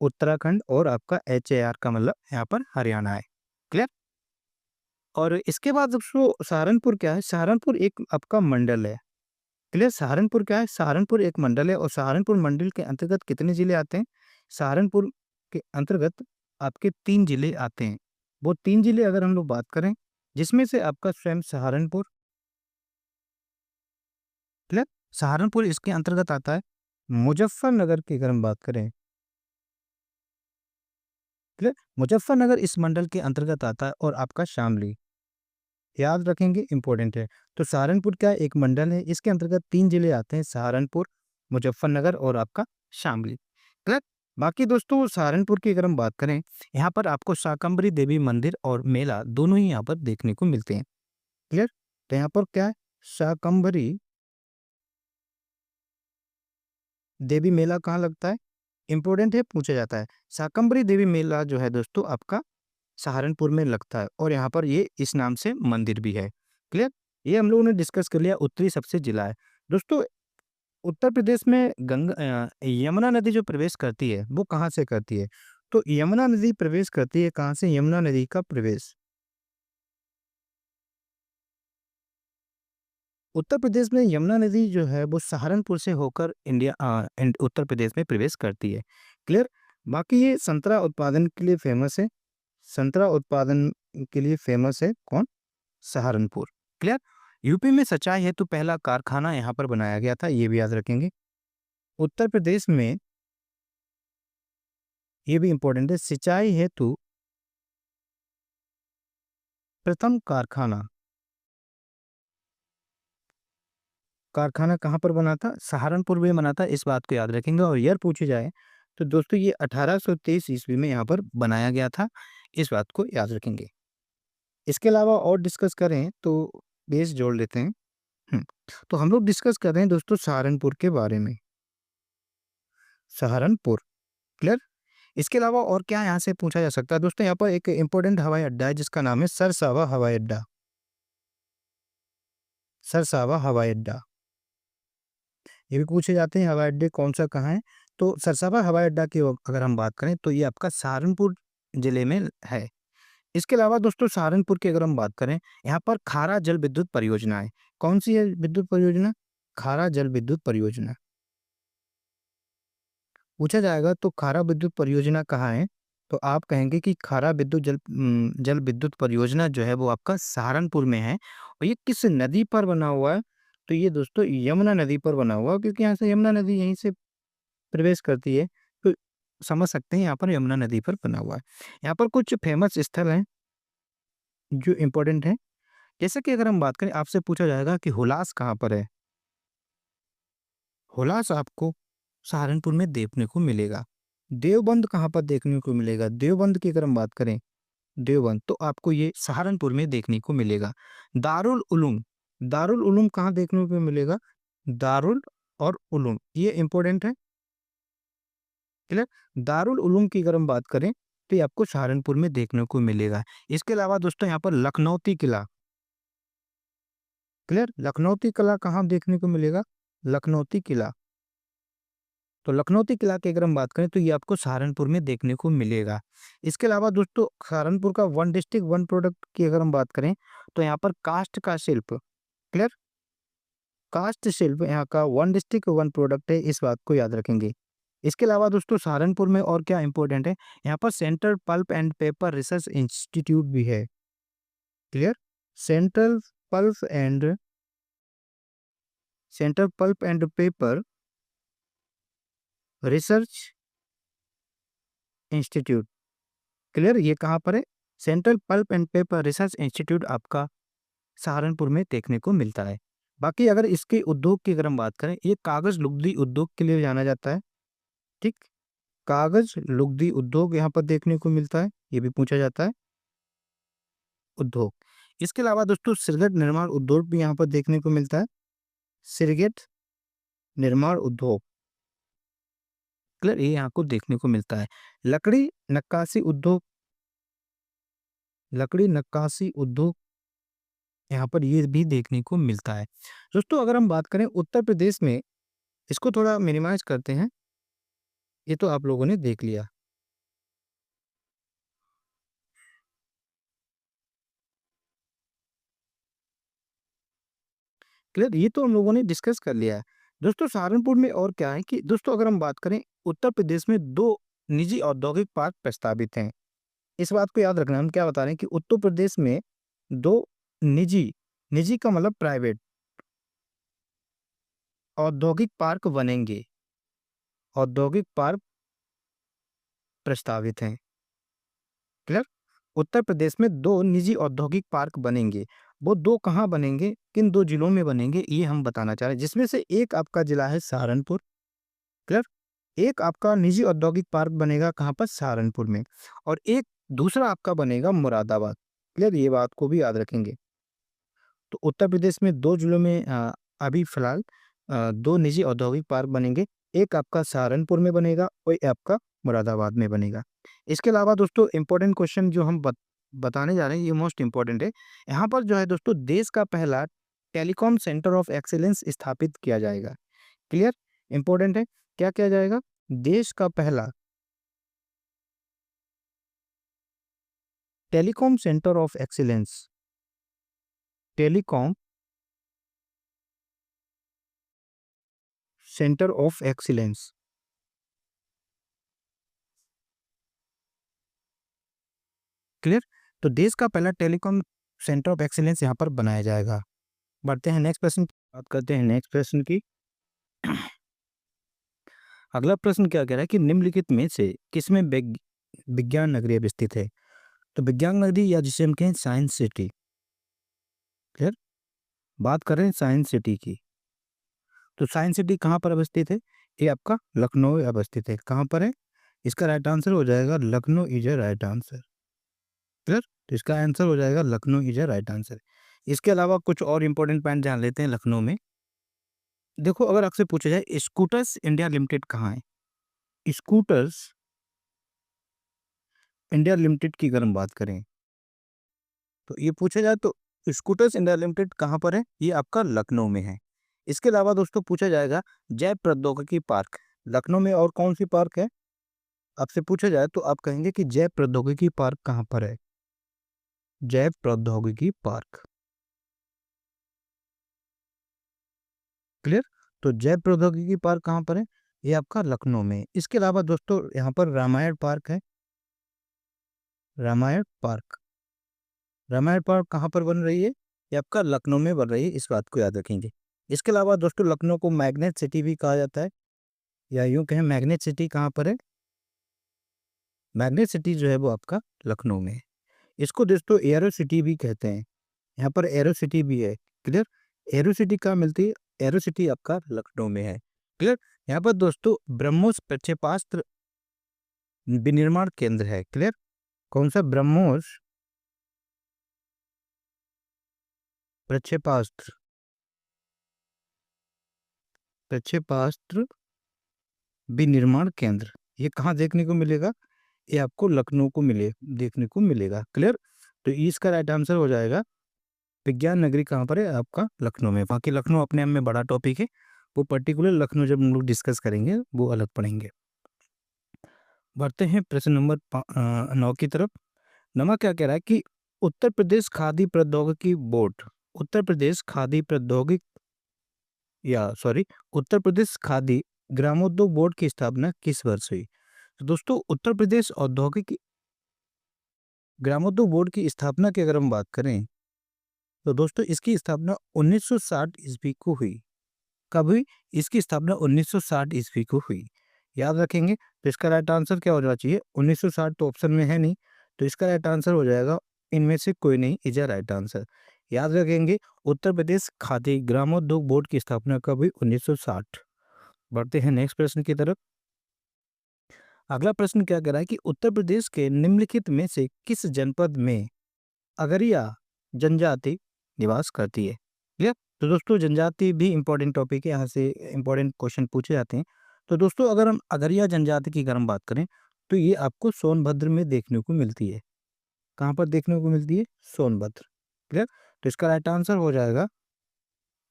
उत्तराखंड और आपका HAR का मतलब यहाँ पर हरियाणा है। क्लियर? और इसके बाद दोस्तों सहारनपुर क्या है? सहारनपुर एक आपका मंडल है। क्लियर? सहारनपुर क्या है? सहारनपुर एक मंडल है। और सहारनपुर मंडल के अंतर्गत कितने जिले आते हैं? सहारनपुर के अंतर्गत आपके 3 जिले आते हैं। वो 3 जिले अगर हम लोग बात करें, जिसमें से आपका स्वयं सहारनपुर। क्लियर? सहारनपुर इसके अंतर्गत आता है। मुजफ्फरनगर की अगर हम बात करें, क्लियर? मुजफ्फरनगर इस मंडल के अंतर्गत आता है। और आपका शामली, याद रखेंगे, इंपॉर्टेंट है। तो सहारनपुर क्या है? एक मंडल है, इसके अंतर्गत 3 जिले आते हैं, सहारनपुर, मुजफ्फरनगर और आपका शामली। क्लियर? बाकी दोस्तों सहारनपुर की अगर हम बात करें, यहाँ पर आपको शाकंभरी देवी मंदिर और मेला दोनों ही यहाँ पर देखने को मिलते हैं। क्लियर? तो यहाँ पर क्या है? शाकंभरी देवी मेला कहाँ लगता है? इंपॉर्टेंट है, पूछा जाता है। शाकंभरी देवी मेला जो है दोस्तों आपका सहारनपुर में लगता है। और यहाँ पर ये इस नाम से मंदिर भी है। क्लियर? ये हम लोगों ने डिस्कस कर लिया उत्तरी सबसे जिला है। दोस्तों उत्तर प्रदेश में यमुना नदी जो प्रवेश करती है वो कहाँ से करती है? तो यमुना नदी प्रवेश करती है कहाँ से? यमुना नदी का प्रवेश उत्तर प्रदेश में यमुना नदी जो है वो सहारनपुर से होकर उत्तर प्रदेश में प्रवेश करती है। क्लियर? बाकी ये संतरा उत्पादन के लिए फेमस है। संतरा उत्पादन के लिए फेमस है कौन? सहारनपुर। क्लियर? यूपी में सिंचाई हेतु पहला कारखाना यहाँ पर बनाया गया था, ये भी याद रखेंगे। उत्तर प्रदेश में ये भी इंपॉर्टेंट है, सिंचाई हेतु प्रथम कारखाना कारखाना कहाँ पर बना था? सहारनपुर में बना था, इस बात को याद रखेंगे। और ईयर पूछे जाए तो दोस्तों ये 1823 ईस्वी में यहाँ पर बनाया गया था, इस बात को याद रखेंगे। इसके अलावा और डिस्कस करें तो बेस जोड़ लेते हैं। तो हम लोग डिस्कस कर रहे हैं दोस्तों सहारनपुर के बारे में। सहारनपुर। क्लियर? इसके अलावा और क्या यहाँ से पूछा जा सकता है दोस्तों? यहाँ पर एक इंपॉर्टेंट हवाई अड्डा है जिसका नाम है सरसावा हवाई अड्डा। सरसावा हवाई अड्डा, ये भी पूछे जाते हैं हवाई अड्डे कौन सा कहाँ है। तो सरसावा हवाई अड्डा की अगर हम बात करें तो ये आपका सहारनपुर जिले में है। इसके अलावा दोस्तों सहारनपुर की अगर हम बात करें, यहाँ पर खारा जल विद्युत परियोजना है। कौन सी है विद्युत परियोजना? खारा जल विद्युत परियोजना पूछा जाएगा। तो खारा विद्युत परियोजना कहाँ है? तो आप कहेंगे कि खारा विद्युत जल विद्युत परियोजना जो है वो आपका सहारनपुर में है। और ये किस नदी पर बना हुआ है? तो ये दोस्तों यमुना नदी पर बना हुआ है, क्योंकि यहाँ से यमुना नदी यहीं से प्रवेश करती है। तो समझ सकते हैं यहाँ पर यमुना नदी पर बना हुआ है। यहाँ पर कुछ फेमस स्थल हैं जो इम्पोर्टेंट हैं। जैसे कि अगर हम बात करें, आपसे पूछा जाएगा कि हुलास कहाँ पर है? हुलास आपको सहारनपुर में देखने को मिलेगा। देवबंद कहाँ पर देखने को मिलेगा? देवबंद की अगर हम बात करें, देवबंद तो आपको ये सहारनपुर में देखने को मिलेगा। दारुल उलूम, दारुल उलूम कहाँ देखने को मिलेगा? दारुल और उलूम, ये इंपॉर्टेंट है। क्लियर? दारुल उलूम की अगर हम बात करें तो ये आपको सहारनपुर में देखने को मिलेगा। इसके अलावा दोस्तों यहाँ पर लखनौती किला। क्लियर? लखनौती किला कहाँ देखने को मिलेगा? लखनौती किला, तो लखनौती किला की अगर हम बात करें तो ये आपको सहारनपुर में देखने को मिलेगा। इसके अलावा दोस्तों सहारनपुर का वन डिस्ट्रिक्ट वन प्रोडक्ट की अगर हम बात करें तो यहाँ पर कास्ट का शिल्प। क्लियर? कास्ट शिल्प यहाँ का वन डिस्ट्रिक्ट वन प्रोडक्ट है, इस बात को याद रखेंगे। इसके अलावा दोस्तों सहारनपुर में और क्या इंपॉर्टेंट है? यहाँ पर central pulp and paper research institute भी है। Clear? Central pulp and central pulp and paper research institute. Clear? ये कहाँ पर है? Central pulp and paper research institute आपका सहारनपुर में देखने को मिलता है। बाकी अगर इसके उद्योग की अगर हम बात करें, ये कागज लुगदी उद्योग के लिए जाना जाता है। ठीक? कागज लुगदी उद्योग यहाँ पर देखने को मिलता है, ये भी पूछा जाता है उद्योग। इसके अलावा दोस्तों सिरगट निर्माण उद्योग भी यहाँ पर देखने को मिलता है। सिरगेट निर्माण उद्योग, क्लियर? ये यहाँ को देखने को मिलता है। लकड़ी नक्काशी उद्योग, लकड़ी नक्काशी उद्योग यहाँ पर ये भी देखने को मिलता है। दोस्तों अगर हम बात करें उत्तर प्रदेश में, इसको थोड़ा मिनिमाइज करते हैं, ये तो आप लोगों ने देख लिया। क्लियर? ये तो हम लोगों ने डिस्कस कर लिया है। दोस्तों सहारनपुर में और क्या है कि दोस्तों अगर हम बात करें, उत्तर प्रदेश में 2 निजी औद्योगिक पार्क प्रस्तावित हैं। इस बात को याद रखना, हम क्या बता रहे हैं कि उत्तर प्रदेश में 2 निजी, निजी का मतलब प्राइवेट औद्योगिक पार्क बनेंगे। औद्योगिक पार्क प्रस्तावित हैं। क्लियर? उत्तर प्रदेश में 2 निजी औद्योगिक पार्क बनेंगे। वो 2 कहाँ बनेंगे, किन 2 जिलों में बनेंगे, ये हम बताना चाह रहे हैं। जिसमें से एक आपका जिला है सहारनपुर। क्लियर? एक आपका निजी औद्योगिक पार्क बनेगा कहाँ पर? सहारनपुर में। और एक दूसरा आपका बनेगा मुरादाबाद। क्लियर? ये बात को भी याद रखेंगे। तो उत्तर प्रदेश में 2 जिलों में अभी फिलहाल 2 निजी औद्योगिक पार्क बनेंगे। एक आपका सहारनपुर में बनेगा और एक आपका मुरादाबाद में बनेगा। इसके अलावा दोस्तों इम्पोर्टेंट क्वेश्चन जो हम बताने जा रहे हैं, ये मोस्ट इम्पोर्टेंट है। यहाँ पर जो है दोस्तों देश का पहला टेलीकॉम सेंटर ऑफ एक्सीलेंस स्थापित किया जाएगा। क्लियर? इम्पोर्टेंट है। क्या किया जाएगा? देश का पहला telecom centre of excellence, telecom centre of excellence. Clear. तो देश का पहला टेलीकॉम सेंटर ऑफ एक्सीलेंस यहाँ पर बनाया जाएगा। बढ़ते हैं नेक्स्ट प्रश्न, बात करते हैं नेक्स्ट प्रश्न की। अगला प्रश्न क्या कह रहा है कि निम्नलिखित में से किसमें विज्ञान नगरी अवस्थित है? तो विज्ञान नगरी या जिसे हम कहें साइंस सिटी। क्लियर। बात कर रहे हैं साइंस सिटी की। तो साइंस सिटी कहाँ पर अवस्थित है? ये आपका लखनऊ में अवस्थित है। कहाँ पर है? इसका राइट आंसर हो जाएगा Lucknow is a right answer. Clear. तो इसका आंसर हो जाएगा Lucknow is a right answer. इसके अलावा कुछ और इंपॉर्टेंट पॉइंट जान लेते हैं लखनऊ में। देखो, अगर आपसे पूछा जाए स्कूटर्स इंडिया लिमिटेड कहाँ है, स्कूटर्स इंडिया लिमिटेड की अगर हम बात करें तो ये पूछा जाए तो स्कूटर्स इंडिया लिमिटेड कहाँ पर है? ये आपका लखनऊ में है। इसके अलावा दोस्तों पूछा जाएगा जैव प्रौद्योगिकी पार्क लखनऊ में और कौन सी पार्क है? आपसे पूछा जाए तो आप कहेंगे कि जैव प्रौद्योगिकी पार्क कहाँ पर है? जैव प्रौद्योगिकी पार्क। क्लियर। तो जैव प्रौद्योगिकी पार्क कहाँ पर है? ये आपका लखनऊ में। इसके अलावा दोस्तों यहाँ पर रामायण पार्क है। रामायण पार्क, रामायण पार्क कहाँ पर बन रही है? ये आपका लखनऊ में बन रही है। इस बात को याद रखेंगे। इसके अलावा दोस्तों लखनऊ को मैग्नेट सिटी भी कहा जाता है, या यूं कहें मैग्नेट सिटी कहाँ पर है? मैग्नेट सिटी जो है वो आपका लखनऊ में है। इसको दोस्तों एरो सिटी भी कहते हैं। यहाँ पर एरो सिटी भी है। क्लियर। एरो सिटी कहाँ मिलती है? एरो सिटी आपका लखनऊ में है। क्लियर। यहाँ पर दोस्तों ब्रह्मोस प्रक्षेपास्त्र विनिर्माण केंद्र है। क्लियर। कौन सा? ब्रह्मोस प्रक्षेपास्त्र, प्रक्षेपास्त्र विनिर्माण केंद्र, ये कहाँ देखने को मिलेगा? ये आपको लखनऊ को देखने को मिलेगा। क्लियर। तो इसका राइट आंसर हो जाएगा विज्ञान नगरी कहाँ पर है? आपका लखनऊ में। बाकी लखनऊ अपने आप में बड़ा टॉपिक है, वो पर्टिकुलर लखनऊ जब हम लोग डिस्कस करेंगे वो अलग पढ़ेंगे। बढ़ते हैं प्रश्न नंबर 9 की तरफ। नमा क्या कह रहा है कि उत्तर प्रदेश खादी प्रौद्योगिकी बोर्ड, उत्तर प्रदेश खादी प्रौद्योगिक उत्तर प्रदेश खादी ग्रामोद्योग बोर्ड की स्थापना किस वर्ष हुई? तो दोस्तों उत्तर प्रदेश औद्योगिक ग्रामोद्योग बोर्ड की स्थापना की अगर हम बात करें तो दोस्तों इसकी स्थापना 1960 ईस्वी को हुई। कब हुई? इसकी स्थापना 1960 ईस्वी को हुई। याद रखेंगे। तो इसका राइट आंसर क्या होना चाहिए? 1960 तो ऑप्शन में है नहीं, तो इसका राइट आंसर हो जाएगा इनमें से कोई नहीं इज अ राइट आंसर। याद रखेंगे उत्तर प्रदेश खादी ग्रामोद्योग बोर्ड की स्थापना कब हुई? 1960। बढ़ते हैं नेक्स्ट प्रश्न की तरफ। अगला प्रश्न क्या कह रहा है कि उत्तर प्रदेश के निम्नलिखित में से किस जनपद में अगरिया जनजाति निवास करती है? क्लियर। तो दोस्तों जनजाति भी इंपॉर्टेंट टॉपिक है, यहाँ से इंपॉर्टेंट क्वेश्चन पूछे जाते हैं। तो दोस्तों अगर हम अगरिया जनजाति की अगर हम बात करें तो ये आपको सोनभद्र में देखने को मिलती है। कहाँ पर देखने को मिलती है? सोनभद्र। क्लियर। तो इसका राइट आंसर हो जाएगा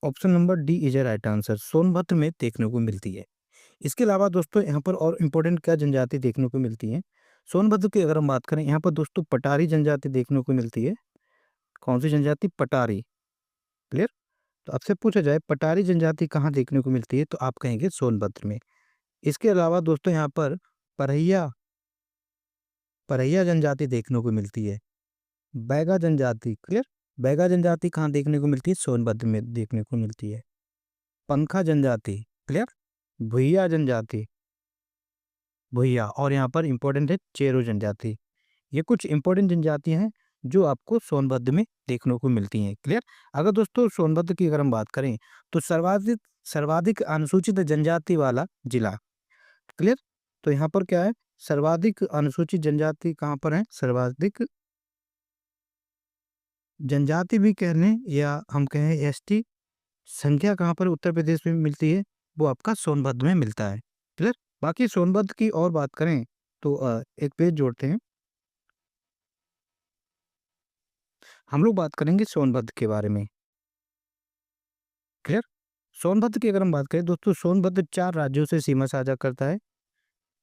option number D is a right answer, Sonbhadra में देखने को मिलती है। इसके अलावा दोस्तों यहाँ पर और इम्पोर्टेंट क्या जनजाति देखने को मिलती है? सोनभद्र की अगर हम बात करें यहाँ पर दोस्तों पटारी जनजाति देखने को मिलती है। कौन सी जनजाति? पटारी। क्लियर। तो आपसे पूछा जाए पटारी जनजाति कहाँ देखने को मिलती है तो आप कहेंगे सोनभद्र में। इसके अलावा दोस्तों यहाँ पर परैया परैया जनजाति देखने को मिलती है। बैगा जनजाति। क्लियर। बैगा जनजाति कहाँ देखने को मिलती है? सोनभद्र में देखने को मिलती है। पंखा जनजाति। क्लियर। भुइया जनजाति, भुइया। और यहाँ पर इंपॉर्टेंट है चेरो जनजाति। ये कुछ इंपॉर्टेंट जनजातियां हैं जो आपको सोनभद्र में देखने को मिलती हैं। क्लियर। अगर दोस्तों सोनभद्र की अगर हम बात करें तो सर्वाधिक सर्वाधिक अनुसूचित जनजाति वाला जिला। क्लियर। तो यहाँ पर क्या है? सर्वाधिक अनुसूचित जनजाति कहाँ पर है? सर्वाधिक जनजाति भी कह लें या हम कहें एसटी संख्या कहाँ पर उत्तर प्रदेश में मिलती है? वो आपका सोनभद्र में मिलता है। क्लियर। बाकी सोनभद्र की और बात करें तो एक पेज जोड़ते हैं। हम लोग बात करेंगे सोनभद्र के बारे में। क्लियर। सोनभद्र की अगर हम बात करें दोस्तों, सोनभद्र 4 राज्यों से सीमा साझा करता है।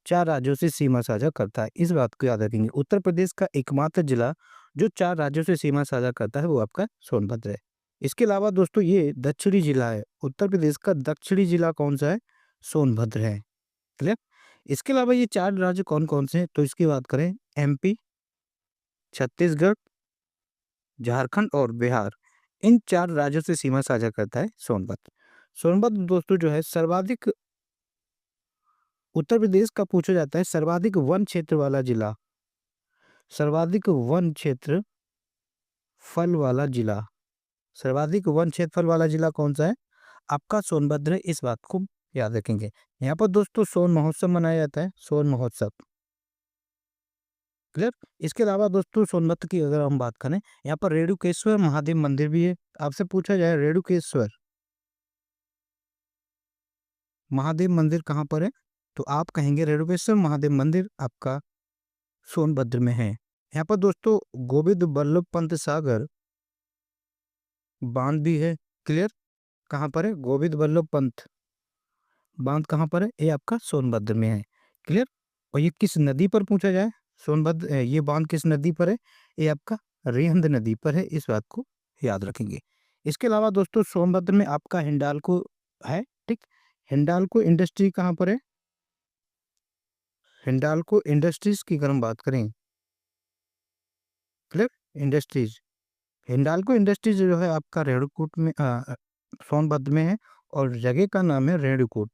4 राज्यों से सीमा साझा करता है, इस बात को याद रखेंगे। उत्तर प्रदेश का एकमात्र जिला जो 4 राज्यों से सीमा साझा करता है वो आपका सोनभद्र है। इसके अलावा दोस्तों ये दक्षिणी जिला है। उत्तर प्रदेश का दक्षिणी जिला कौन सा है? सोनभद्र है। क्लियर। इसके अलावा ये 4 राज्य कौन-कौन से हैं? तो इसकी बात करें, एमपी, छत्तीसगढ़, झारखंड और बिहार। इन 4 राज्यों से सीमा साझा करता है सोनभद्र। सोनभद्र दोस्तों जो है सर्वाधिक, उत्तर प्रदेश का पूछा जाता है सर्वाधिक वन क्षेत्र वाला जिला, सर्वाधिक वन क्षेत्र फल वाला जिला, सर्वाधिक वन क्षेत्रफल वाला जिला कौन-सा है? आपका सोनभद्र है, इस बात को याद रखेंगे। यहाँ पर दोस्तों सोन महोत्सव मनाया जाता है, सोन महोत्सव। क्लियर। इसके अलावा दोस्तों सोनभद्र की अगर हम बात करें, यहाँ पर रेणुकेश्वर महादेव मंदिर भी है। आपसे पूछा जाए रेणुकेश्वर महादेव मंदिर कहाँ पर है? तो आप कहेंगे रेणुकेश्वर महादेव मंदिर आपका सोनभद्र में है। यहाँ पर दोस्तों गोविंद बल्लभ पंत सागर बांध भी है। क्लियर। कहाँ पर है? गोविंद बल्लभ पंत बांध कहाँ पर है? ये आपका सोनभद्र में है। क्लियर। और ये किस नदी पर पूछा जाए, सोनभद्र ये बांध किस नदी पर है? ये आपका रिहंद नदी पर है, इस बात को याद रखेंगे। इसके अलावा दोस्तों सोनभद्र में आपका हिंडाल्को है। ठीक। हिंडाल्को इंडस्ट्री कहाँ पर है? हिंडाल्को इंडस्ट्रीज की अगर हम बात करें, क्लियर, इंडस्ट्रीज, हिंडाल्को इंडस्ट्रीज जो है आपका रेणुकूट में सोनभद्र में है और जगह का नाम है रेणुकूट।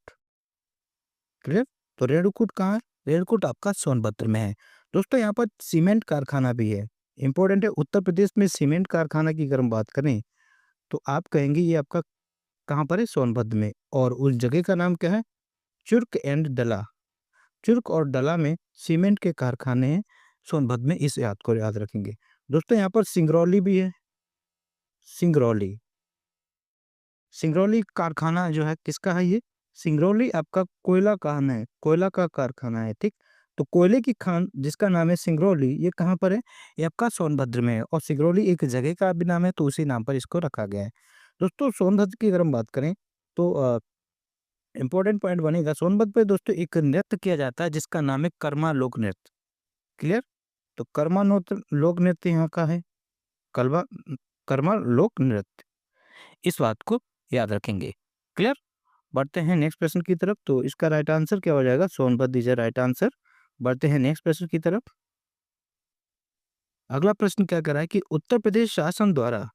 क्लियर। तो रेणुकूट कहाँ है? रेणुकूट आपका सोनभद्र में है। दोस्तों यहाँ पर सीमेंट कारखाना भी है, इंपॉर्टेंट है। उत्तर प्रदेश में सीमेंट कारखाना की अगर हम बात करें तो आप कहेंगे ये आपका कहाँ पर है? सोनभद्र में। और उस जगह का नाम क्या है? चुर्क एंड डला। चुर्क और डला में सीमेंट के कारखाने हैं सोनभद्र में, इस याद को याद रखेंगे। दोस्तों यहाँ पर सिंगरौली भी है। सिंगरौली, सिंगरौली कारखाना जो है किसका है? ये सिंगरौली आपका कोयला खान है, कोयला का कारखाना है। ठीक। तो कोयले की खान जिसका नाम है सिंगरौली, ये कहाँ पर है? ये आपका सोनभद्र में है। और सिंगरौली एक जगह का भी नाम है, तो उसी नाम पर इसको रखा गया है। दोस्तों सोनभद्र की अगर हम बात करें तो इम्पोर्टेंट पॉइंट बनेगा, सोनभद्र पे दोस्तों एक नृत्य किया जाता है जिसका नाम है कर्मा लोक नृत्य। क्लियर। तो कर्मा लोक नृत्य यहाँ का है, कलवा कर्मा लोक नृत्य, इस बात को याद रखेंगे। क्लियर। बढ़ते हैं नेक्स्ट प्रश्न की तरफ। तो इसका राइट आंसर क्या हो जाएगा? Sonbhadra is right answer. बढ़ते हैं नेक्स्ट प्रश्न की तरफ। अगला प्रश्न क्या कर रहा है कि उत्तर प्रदेश शासन द्वारा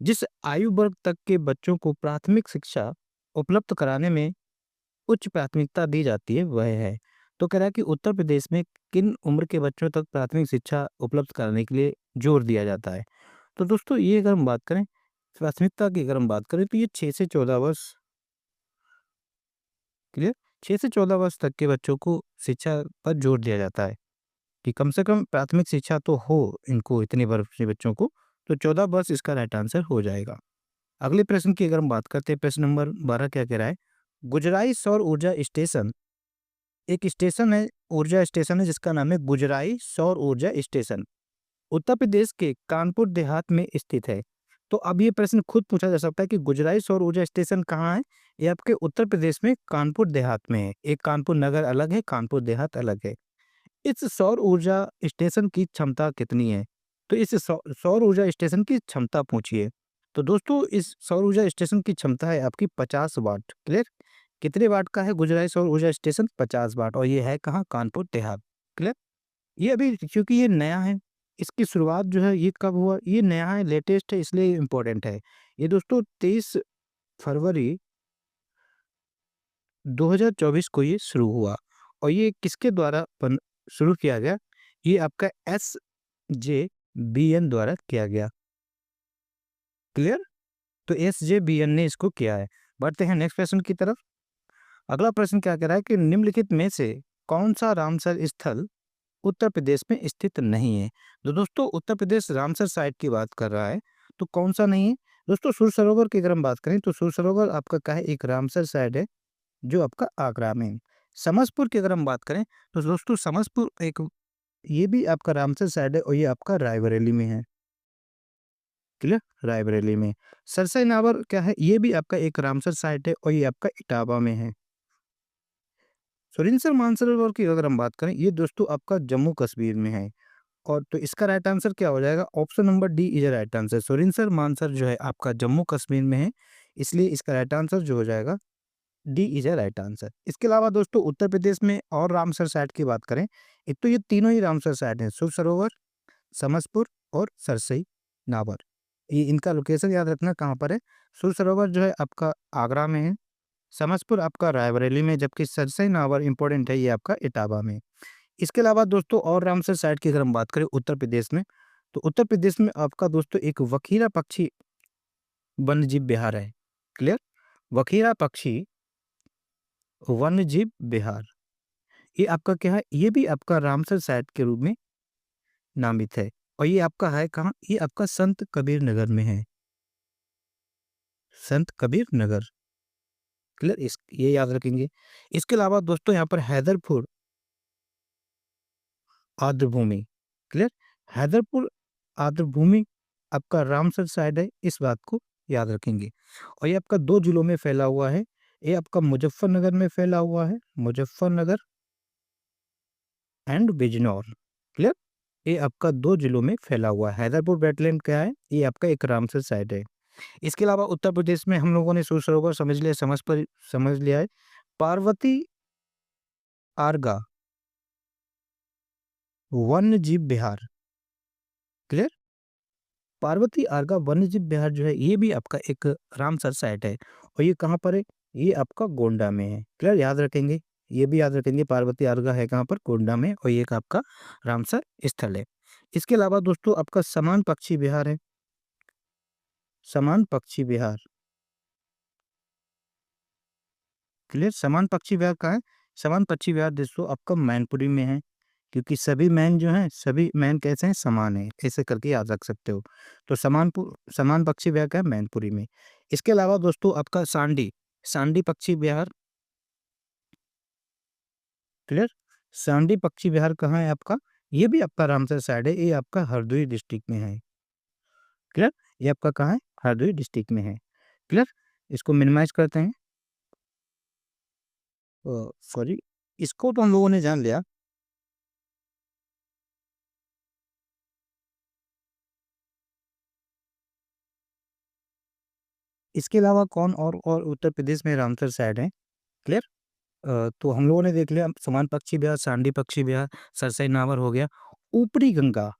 जिस आयु वर्ग तक के बच्चों को प्राथमिक शिक्षा उपलब्ध कराने में उच्च प्राथमिकता दी जाती है वह है। तो कह रहा है कि उत्तर प्रदेश में किन उम्र के बच्चों तक प्राथमिक शिक्षा उपलब्ध कराने के लिए जोर दिया जाता है? तो दोस्तों ये अगर हम बात करें प्राथमिकता की, अगर हम बात करें तो ये 6 से 14 वर्ष। क्लियर। 6 से 14 वर्ष तक के बच्चों को शिक्षा पर जोर दिया जाता है कि कम से कम प्राथमिक शिक्षा तो हो इनको, इतने वर्ष के बच्चों को। तो 14 वर्ष इसका राइट आंसर हो जाएगा। अगले प्रश्न की अगर हम बात करते हैं, प्रश्न नंबर 12 क्या कह रहा है? गुजराई सौर ऊर्जा स्टेशन एक स्टेशन है, ऊर्जा स्टेशन है जिसका नाम है गुजराई सौर ऊर्जा स्टेशन, उत्तर प्रदेश के कानपुर देहात में स्थित है। तो अब ये प्रश्न खुद पूछा जा सकता है कि गुजराई सौर ऊर्जा स्टेशन कहाँ है? ये आपके उत्तर प्रदेश में कानपुर देहात में है। एक कानपुर नगर अलग है, कानपुर देहात अलग है। इस सौर ऊर्जा स्टेशन की क्षमता कितनी है? तो इस सौर ऊर्जा स्टेशन की क्षमता पूछिए। तो दोस्तों इस सौर ऊर्जा स्टेशन की क्षमता है आपकी 50 वाट। क्लियर। कितने वाट का है गुजराई सौर ऊर्जा स्टेशन? 50 वाट। और ये है कहाँ? कानपुर देहात। क्लियर। ये अभी क्योंकि ये नया है, इसकी शुरुआत जो है ये कब हुआ? ये नया है, लेटेस्ट है, इसलिए इम्पोर्टेंट है। ये दोस्तों 23 फरवरी 2024 को ये शुरू हुआ। और ये किसके द्वारा शुरू किया गया? ये आपका SJVN द्वारा किया गया। क्लियर। तो SJVN ने इसको किया है। बढ़ते हैं नेक्स्ट प्रश्न की तरफ। अगला प्रश्न क्या कह रहा है कि निम्नलिखित में से कौन सा रामसर स्थल उत्तर प्रदेश में स्थित नहीं है? तो दोस्तों उत्तर प्रदेश रामसर साइट की बात कर रहा है, तो कौन सा नहीं है? दोस्तों सुर सरोवर की अगर हम बात करें तो सुर सरोवर आपका क्या है? एक रामसर साइट है जो आपका आगरा में है। समसपुर की अगर हम बात करें तो दोस्तों समसपुर एक ये भी आपका रामसर साइट है और ये आपका रायबरेली में है। क्लियर। रायबरेली में। सरसई नावर क्या है? ये भी आपका एक रामसर साइट है और ये आपका इटावा में है। सुरिनसर मानसरोवर की अगर हम बात करें ये दोस्तों आपका जम्मू कश्मीर में है। और तो इसका राइट आंसर क्या हो जाएगा? Option number D is right answer. Surinsar Mansar जो है आपका जम्मू कश्मीर में है, इसलिए इसका राइट आंसर जो हो जाएगा D is a right answer. इसके अलावा दोस्तों उत्तर प्रदेश में और रामसर साइट की बात करें, एक तो ये तीनों ही रामसर साइट हैं, शिव सरोवर, समसपुर और सरसई नावर। ये इनका लोकेशन याद रखना कहाँ पर है। शिव सरोवर जो है आपका आगरा में है, समसपुर आपका रायबरेली में, जबकि सरसई नावर इंपॉर्टेंट है, ये आपका इटावा में। इसके अलावा दोस्तों और रामसर साइट की अगर हम बात करें उत्तर प्रदेश में, तो उत्तर प्रदेश में आपका दोस्तों एक वखीरा पक्षी वन्यजीव विहार है। क्लियर, वखीरा पक्षी वन्यजीव विहार, ये आपका क्या है, ये भी आपका रामसर साइट के रूप में नामित है। और ये आपका है कहाँ, ये आपका संत कबीर नगर में है, संत कबीर नगर। क्लियर, इस ये याद रखेंगे। इसके अलावा दोस्तों यहाँ पर हैदरपुर आर्द्रभूमि, क्लियर, हैदरपुर आर्द्रभूमि आपका रामसर साइड है, इस बात को याद रखेंगे। और ये आपका 2 जिलों में फैला हुआ है, ये आपका मुजफ्फरनगर में फैला हुआ है, मुजफ्फरनगर एंड बिजनौर। क्लियर, ये आपका 2 जिलों में फैला हुआ है। हैदरपुर वेटलैंड क्या है, ये आपका एक रामसर साइट है। इसके अलावा उत्तर प्रदेश में हम लोगों ने शिव सरोवर समझ लिया, समझ लिया है। पार्वती आर्गा वन्य जीव विहार, क्लियर, पार्वती आर्गा वन्य जीव विहार जो है ये भी आपका एक रामसर साइट है। और ये कहाँ पर है, ये आपका गोंडा में है। क्लियर, याद रखेंगे, ये भी याद रखेंगे, पार्वती आर्गा है कहाँ पर, गोंडा में, और ये एक आपका रामसर स्थल है। इसके अलावा दोस्तों आपका समान पक्षी विहार है, समान पक्षी विहार। क्लियर, समान पक्षी विहार कहाँ है, समान पक्षी विहार दोस्तों आपका मैनपुरी में है, क्योंकि सभी मैन जो हैं, सभी मैन कैसे हैं, समान है, ऐसे करके याद रख सकते हो। तो समान पक्षी विहार का है मैनपुरी में। इसके अलावा दोस्तों आपका सांडी, सांडी पक्षी विहार। क्लियर, सांडी पक्षी विहार कहाँ है आपका, ये भी आपका रामसर साइड है, ये आपका हरदोई डिस्ट्रिक्ट में है। क्लियर, ये आपका कहाँ है, हरदोई डिस्ट्रिक्ट में है। क्लियर, इसको मिनिमाइज करते हैं, सॉरी, इसको तो हम लोगों ने जान लिया। इसके अलावा कौन और उत्तर प्रदेश में रामसर साइड है। क्लियर, तो हम लोगों ने देख लिया समान पक्षी विहार, सांडी पक्षी विहार, सरसई नावर हो गया। ऊपरी गंगा,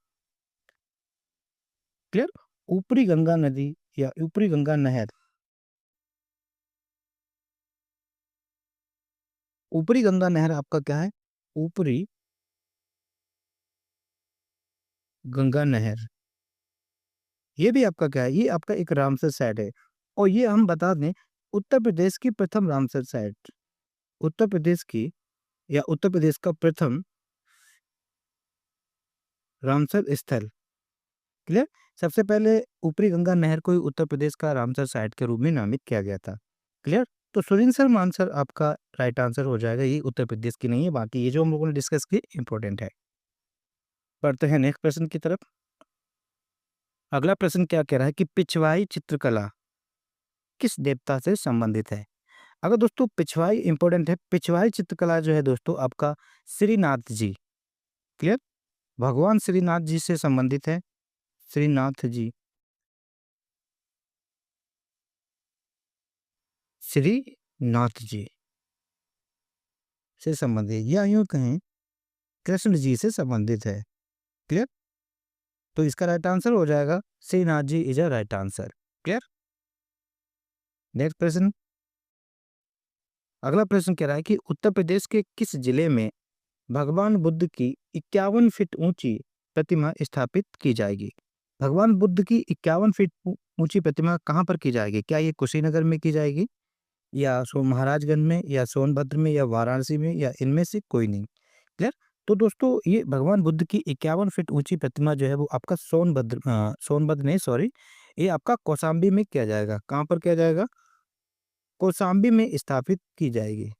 क्लियर, ऊपरी गंगा नदी या ऊपरी गंगा नहर, ऊपरी गंगा नहर आपका क्या है, ऊपरी गंगा नहर, ये भी आपका क्या है, ये आपका एक रामसर साइट है। और ये हम बता दें उत्तर प्रदेश की प्रथम रामसर साइट, उत्तर प्रदेश की या उत्तर प्रदेश का प्रथम रामसर स्थल। क्लियर, सबसे पहले ऊपरी गंगा नहर को ही उत्तर प्रदेश का रामसर साइट के रूप में नामित किया गया था। क्लियर, तो सुरिंसर मानसर आपका राइट आंसर हो जाएगा, ये उत्तर प्रदेश की नहीं है, बाकी ये जो हम लोगों ने डिस्कस की इंपॉर्टेंट है। पढ़ते हैं नेक्स्ट प्रश्न की तरफ। अगला प्रश्न क्या कह रहा है कि पिछवाई चित्रकला किस देवता से संबंधित है। अगर दोस्तों पिछवाई इंपॉर्टेंट है, पिछवाई चित्रकला जो है दोस्तों आपका श्रीनाथ जी, क्लियर, भगवान श्रीनाथ जी से संबंधित है, श्रीनाथ जी, श्रीनाथ जी से संबंधित, या यूं कहें कृष्ण जी से संबंधित है। क्लियर, तो इसका राइट आंसर हो जाएगा Shrinath ji is a right answer. Clear, next प्रश्न। अगला प्रश्न कह रहा है कि उत्तर प्रदेश के किस जिले में भगवान बुद्ध की 51 फीट ऊंची प्रतिमा स्थापित की जाएगी। भगवान बुद्ध की 51 फीट ऊंची प्रतिमा कहाँ पर की जाएगी, क्या ये कुशीनगर में की जाएगी, या महाराजगंज में, या सोनभद्र में, या वाराणसी में, या इनमें से कोई नहीं। क्लियर, तो दोस्तों ये भगवान बुद्ध की 51 फीट ऊंची प्रतिमा जो है वो आपका सोनभद्र नहीं, सॉरी, ये आपका कौशाम्बी में किया जाएगा। कहाँ पर किया जाएगा, कौशाम्बी में स्थापित की जाएगी।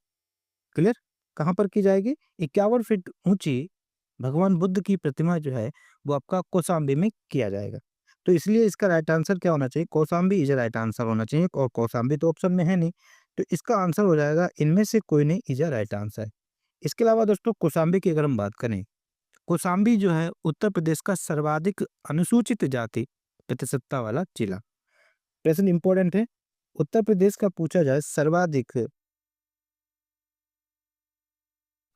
क्लियर, कहाँ पर की जाएगी, 51 फीट ऊंची भगवान बुद्ध की प्रतिमा जो है वो आपका कौशाम्बी में किया जाएगा। तो इसलिए इसका राइट आंसर क्या होना चाहिए, कौशाम्बी इज राइट आंसर होना चाहिए, और कौशाम्बी तो ऑप्शन में है नहीं, तो इसका आंसर हो जाएगा इनमें से कोई नहीं इज राइट आंसर। इसके अलावा दोस्तों कौशाम्बी की अगर हम बात करें, कौशाम्बी जो है उत्तर प्रदेश का सर्वाधिक अनुसूचित जाति प्रतिशतता वाला जिला। प्रश्न इंपॉर्टेंट है, उत्तर प्रदेश का पूछा जाए सर्वाधिक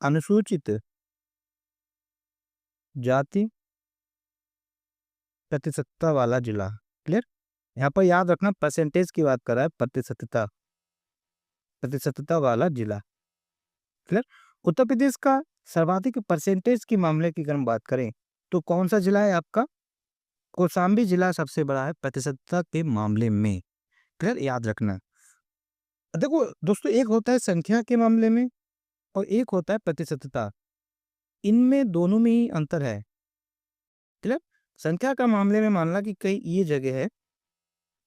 अनुसूचित जाति प्रतिशतता वाला जिला। क्लियर। यहाँ पर याद रखना परसेंटेज की बात कर रहा है, प्रतिशतता, प्रतिशतता वाला जिला। क्लियर। उत्तर प्रदेश का सर्वाधिक परसेंटेज के मामले की अगर हम बात करें तो कौन सा जिला है आपका? कौशाम्बी जिला सबसे बड़ा है प्रतिशतता के मामले में। क्लियर, याद रखना। देखो दोस्तों, एक होता है संख्या के मामले में और एक होता है प्रतिशतता, इनमें दोनों में ही अंतर है। क्लियर। संख्या का मामले में मान ला कि कई ये जगह है,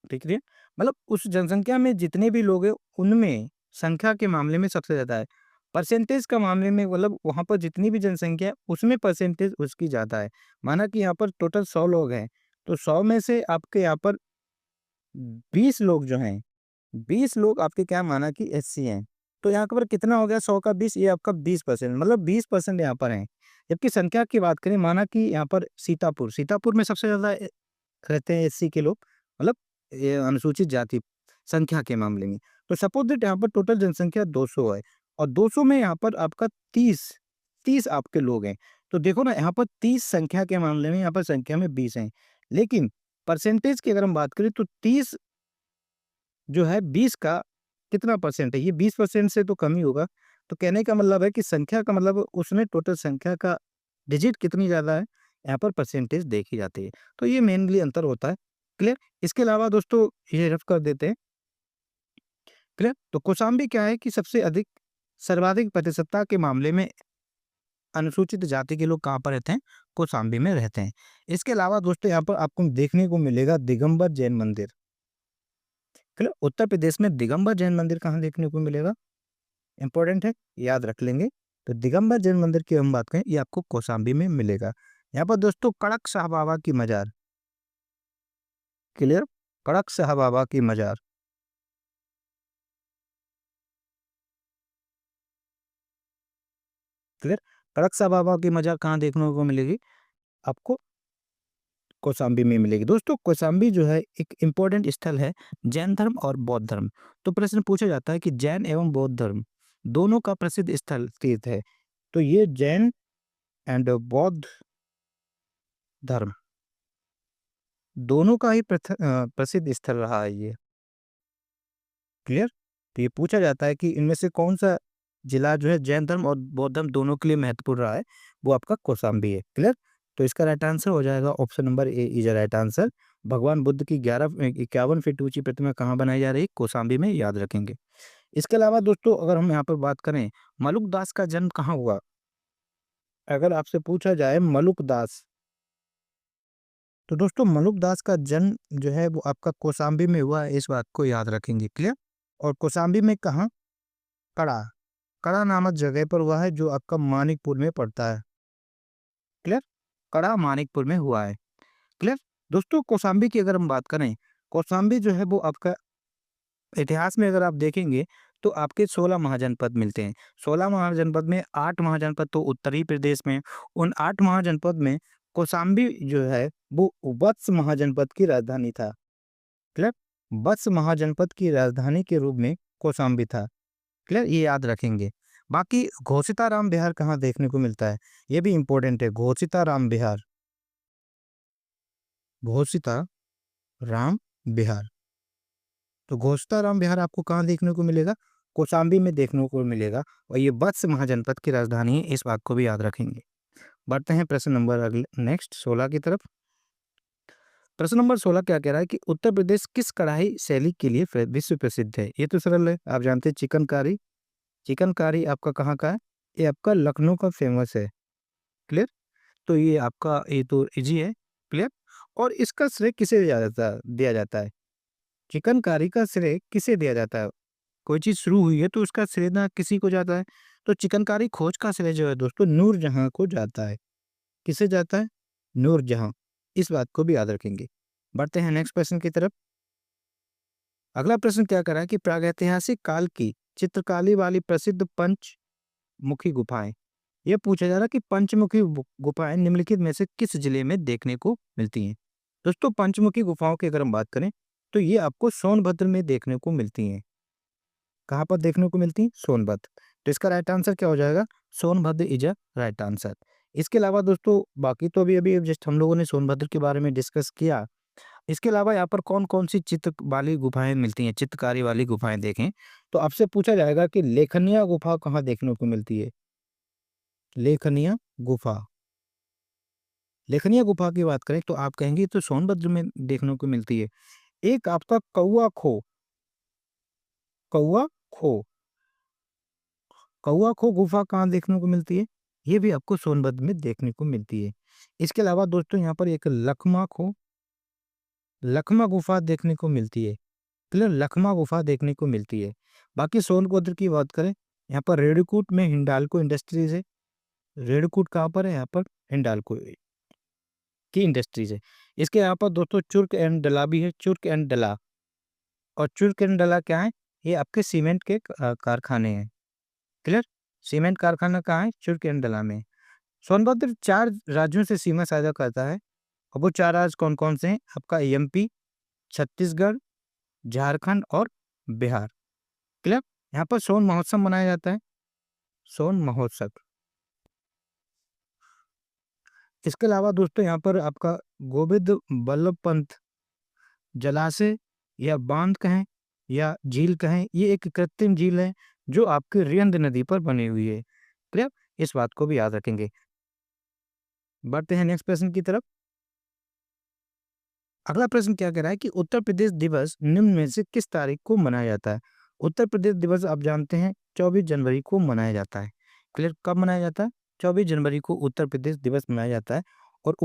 ठीक है, मतलब उस जनसंख्या में जितने भी लोग हैं उनमें संख्या के मामले में सबसे ज्यादा है। परसेंटेज का मामले में मतलब वहां पर जितनी भी जनसंख्या है उसमें परसेंटेज उसकी ज्यादा है। माना कि यहाँ पर टोटल 100 लोग हैं तो 100 में से आपके यहाँ पर 20 लोग जो हैं, 20 लोग आपके क्या माना कि एससी हैं, तो यहाँ पर कितना हो गया? 100 का 20, ये आपका 20%, मतलब 20% यहाँ पर है। जबकि संख्या की बात करें, माना कि यहाँ पर सीतापुर, सीतापुर में सबसे ज्यादा रहते हैं एससी के लोग, मतलब ये अनुसूचित जाति संख्या के मामले में। तो सपोज दैट यहाँ पर टोटल जनसंख्या 200 है और 200 में यहाँ पर आपका 30 आपके लोग हैं। तो देखो ना, यहाँ पर 30 संख्या के मामले में, यहाँ पर संख्या में 20 हैं, लेकिन परसेंटेज की अगर हम बात करें तो 30 जो है 20 का कितना परसेंट है? ये 20% से तो कम ही होगा। तो कहने का मतलब है कि संख्या का मतलब उसमें टोटल संख्या का डिजिट कितनी ज़्यादा है, यहाँ पर परसेंटेज देखी जाती है। तो ये मेनली अंतर होता है। क्लियर। इसके अलावा दोस्तों ये रफ कर देते हैं। क्लियर। तो कौशाम्बी क्या है कि सबसे अधिक सर्वाधिक प्रतिशतता के मामले में अनुसूचित जाति के लोग कहाँ पर रहते हैं? कौशाम्बी में रहते हैं। इसके अलावा दोस्तों यहाँ पर आपको देखने को मिलेगा दिगंबर जैन मंदिर। क्लियर। उत्तर प्रदेश में दिगंबर जैन मंदिर कहाँ देखने को मिलेगा? इंपॉर्टेंट है, याद रख लेंगे। तो दिगंबर जैन मंदिर की हम बात करें, ये आपको कौशाम्बी में मिलेगा। यहाँ पर दोस्तों कड़क शाह बाबा की मजार। क्लियर। कड़क शाह बाबा की मजार। क्लियर। कड़क शाह बाबा की मजार कहाँ देखने को मिलेगी? आपको कौशाम्बी में मिलेगी। दोस्तों कौशाम्बी जो है एक इम्पोर्टेंट स्थल है जैन धर्म और बौद्ध धर्म। तो प्रश्न पूछा जाता है कि जैन एवं बौद्ध धर्म दोनों का प्रसिद्ध स्थल तीर्थ है। तो ये जैन एंड बौद्ध धर्म दोनों का ही प्रसिद्ध स्थल रहा है ये। क्लियर। तो ये पूछा जाता है कि इनमें से कौन सा जिला जो है जैन धर्म और बौद्ध धर्म दोनों के लिए महत्वपूर्ण रहा है, वो आपका कौशाम्बी है। क्लियर। तो इसका राइट आंसर हो जाएगा option number A is right answer. भगवान बुद्ध की 51 फीट ऊंची प्रतिमा कहाँ बनाई जा रही है? कौशाम्बी में, याद रखेंगे। इसके अलावा दोस्तों अगर हम यहाँ पर बात करें मलुक दास का जन्म कहाँ हुआ, अगर आपसे पूछा जाए मलुक दास, तो दोस्तों मलुक दास का जन्म जो है वो आपका कौशाम्बी में हुआ है, इस बात को याद रखेंगे। क्लियर। और कौशाम्बी में कहाँ? कड़ा, कड़ा नामक जगह पर हुआ है जो आपका मानिकपुर में पड़ता है। क्लियर। कड़ा मानिकपुर में हुआ है। क्लियर। दोस्तों कौशाम्बी की अगर हम बात करें, कौशाम्बी जो है वो आपका इतिहास में अगर आप देखेंगे तो आपके 16 महाजनपद मिलते हैं। 16 महाजनपद में 8 महाजनपद तो उत्तरी प्रदेश में, उन 8 महाजनपद में कौशाम्बी जो है वो वत्स महाजनपद की राजधानी था। क्लियर। वत्स महाजनपद की राजधानी के रूप में कौशाम्बी था। क्लियर, ये याद रखेंगे। बाकी घोषिताराम बिहार कहाँ देखने को मिलता है, ये भी इंपॉर्टेंट है। घोषिताराम बिहार, घोषिता राम बिहार, तो घोषिताराम बिहार आपको कहाँ देखने को मिलेगा? कौशाम्बी में देखने को मिलेगा और ये वत्स महाजनपद की राजधानी है, इस बात को भी याद रखेंगे। बढ़ते हैं प्रश्न नंबर अगले नेक्स्ट 16 की तरफ। प्रश्न नंबर 16 क्या कह रहा है कि उत्तर प्रदेश किस कढ़ाई शैली के लिए विश्व प्रसिद्ध है? ये तो सरल है, आप जानते हैं चिकनकारी। चिकनकारी आपका कहाँ का है? ये आपका लखनऊ का फेमस है। क्लियर। तो ये आपका ये तो इजी है। क्लियर। और इसका श्रेय किसे दिया जाता है? चिकनकारी का श्रेय किसे दिया जाता है? कोई चीज शुरू हुई है तो उसका श्रेय ना किसी को जाता है। तो चिकनकारी खोज का श्रेय जो है दोस्तों नूरजहां को जाता है। किसे जाता है? नूरजहां। इस बात को भी याद रखेंगे। बढ़ते हैं नेक्स्ट प्रश्न की तरफ। अगला प्रश्न क्या कर रहा है कि प्रागैतिहासिक काल की चित्रकारी वाली प्रसिद्ध पंचमुखी गुफाएं, यह पूछा जा रहा है कि पंचमुखी गुफाएं निम्नलिखित में से किस जिले में देखने को मिलती हैं? दोस्तों पंचमुखी गुफाओं की अगर हम बात करें तो ये आपको सोनभद्र में देखने को मिलती हैं। कहाँ पर देखने को मिलती हैं? सोनभद्र। तो इसका राइट आंसर क्या हो जाएगा? Sonbhadra is a right answer. इसके अलावा दोस्तों बाकी तो अभी जस्ट हम लोगों ने सोनभद्र के बारे में डिस्कस किया। इसके अलावा यहाँ पर कौन-कौन सी चित्र वाली गुफाएँ मिलती हैं, चित्रकारी वाली गुफाएँ देखें, तो आपसे पूछा जाएगा कि लेखनिया गुफा कहाँ देखने को मिलती है? लेखनिया गुफा। लेखनिया गुफा की बात करें तो आप कहेंगे ये तो सोनभद्र में देखने को मिलती है। एक आपका कौआ खो, कौआ खो गुफा कहाँ देखने को मिलती है? ये भी आपको सोनभद्र में देखने को मिलती है। इसके अलावा दोस्तों यहाँ पर एक लखमा गुफा देखने को मिलती है। क्लियर? लखमा गुफा देखने को मिलती है। बाकी सोनभद्र की बात करें, यहाँ पर रेणुकूट में हिंडाल्को इंडस्ट्रीज़ है। रेणुकूट कहाँ पर है? यहाँ पर हिंडाल्को की इंडस्ट्रीज़ है। इसके यहाँ पर दोस्तों चुर्क एंड डला भी है, चुर्क एंड डला। और चुर्क एंड डला क्या है? ये आपके सीमेंट के कारखाने हैं। क्लियर? सीमेंट कारखाना कहाँ है? चुर्क एंड डला में। सोनभद्र 4 राज्यों से सीमा साझा करता है और वो 4 राज्य कौन-कौन से हैं? आपका एमपी, छत्तीसगढ़, झारखंड और बिहार। क्लियर? यहाँ पर सोन महोत्सव मनाया जाता है, सोन महोत्सव। इसके अलावा दोस्तों यहाँ पर आपका गोविंद बल्लभ पंत जलाशय या बांध कहें या झील कहें, ये एक कृत्रिम झील है जो आपकी रिंद नदी पर बनी हुई है। क्लियर? इस बात को भी याद रखेंगे। बढ़ते हैं नेक्स्ट प्रश्न की तरफ। अगला प्रश्न क्या कह रहा है कि उत्तर प्रदेश दिवस निम्न में से किस तारीख को मनाया जाता है? उत्तर प्रदेश दिवस आप जानते हैं 24 जनवरी को मनाया जाता है। क्लियर? कब मनाया जाता है? 24 जनवरी को उत्तर प्रदेश दिवस मनाया जाता है। और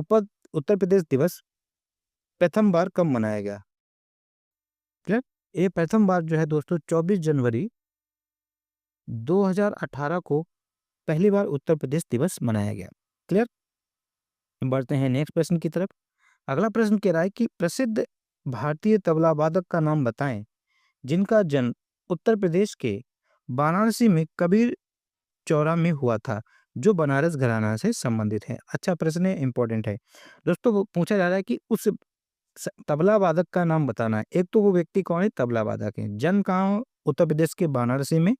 उत्तर प्रदेश दिवस प्रथम बार कब मनाया गया? क्लियर? ये प्रथम बार जो है दोस्तों 24 जनवरी 2018 को पहली बार उत्तर प्रदेश दिवस मनाया गया। क्लियर? बढ़ते हैं नेक्स्ट प्रश्न की तरफ। अगला प्रश्न कह रहा है कि प्रसिद्ध भारतीय तबला वादक का नाम बताएं जिनका जन्म उत्तर प्रदेश के वाराणसी में कबीर चौरा में हुआ था, जो बनारस घराना से संबंधित है। अच्छा प्रश्न है, इंपॉर्टेंट है दोस्तों। वो पूछा जा रहा है कि उस तबला वादक का नाम बताना है। एक तो वो व्यक्ति कौन है? तबला वादक है। जन्म कहाँ? उत्तर प्रदेश के वाराणसी में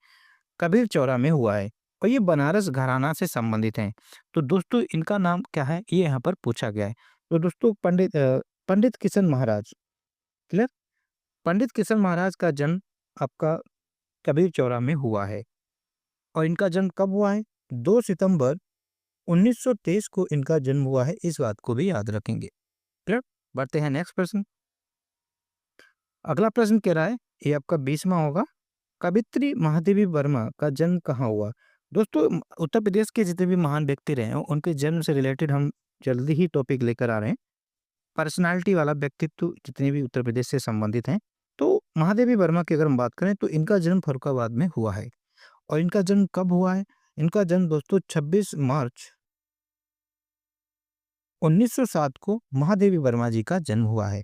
कबीर चौरा में हुआ है और ये बनारस घराना से संबंधित हैं। तो दोस्तों इनका नाम क्या है? ये यहाँ पर पूछा गया है। तो दोस्तों पंडित किशन महाराज। क्लियर? पंडित किशन महाराज का जन्म आपका कबीर चौरा में हुआ है और इनका जन्म कब हुआ है? 2 सितंबर 1923 को इनका जन्म हुआ है। इस बात को भी याद रखेंगे। क्लियर? बढ़ते हैं नेक्स्ट प्रश्न। अगला प्रश्न कह रहा है, ये आपका 20वां होगा। कवियत्री महादेवी वर्मा का जन्म कहाँ हुआ? दोस्तों उत्तर प्रदेश के जितने भी महान व्यक्ति रहे हैं उनके जन्म से रिलेटेड हम जल्दी ही टॉपिक लेकर आ रहे हैं। पर्सनालिटी वाला व्यक्तित्व जितने भी उत्तर प्रदेश से संबंधित हैं, तो महादेवी वर्मा की अगर हम बात करें तो इनका जन्म फर्रुखाबाद में हुआ है। और इनका जन्म कब हुआ है? इनका जन्म दोस्तों 26 मार्च 1907 को महादेवी वर्मा जी का जन्म हुआ है।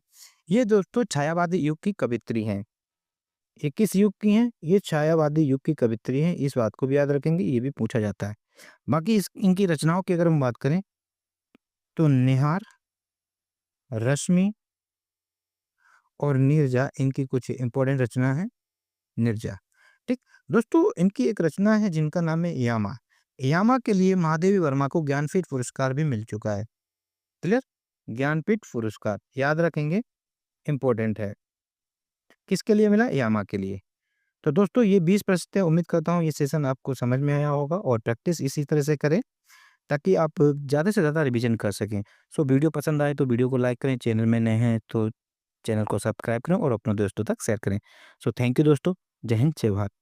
ये दोस्तों छायावादी युग की कवियत्री हैं। ये किस युग की हैं? ये छायावादी युग की कवियत्री हैं। इस बात को भी याद रखेंगे, ये भी पूछा जाता है। बाकी इनकी रचनाओं की अगर हम बात करें तो निहार, रश्मि और नीरजा इनकी कुछ इंपॉर्टेंट रचना है। नीरजा, ठीक दोस्तों। इनकी एक रचना है जिनका नाम है यामा। यामा के लिए महादेवी वर्मा को ज्ञानपीठ पुरस्कार भी मिल चुका है। क्लियर? ज्ञानपीठ पुरस्कार याद रखेंगे, इंपॉर्टेंट है। किसके लिए मिला? यामा के लिए। तो दोस्तों ये 20 प्रश्न थे। उम्मीद करता हूँ ये सेशन आपको समझ में आया होगा और प्रैक्टिस इसी तरह से करें ताकि आप ज़्यादा से ज़्यादा रिवीजन कर सकें। सो वीडियो पसंद आए तो वीडियो को लाइक करें, चैनल में नए हैं तो चैनल को सब्सक्राइब करें और अपने दोस्तों तक शेयर करें। सो थैंक यू दोस्तों। जय हिंद, जय भारत।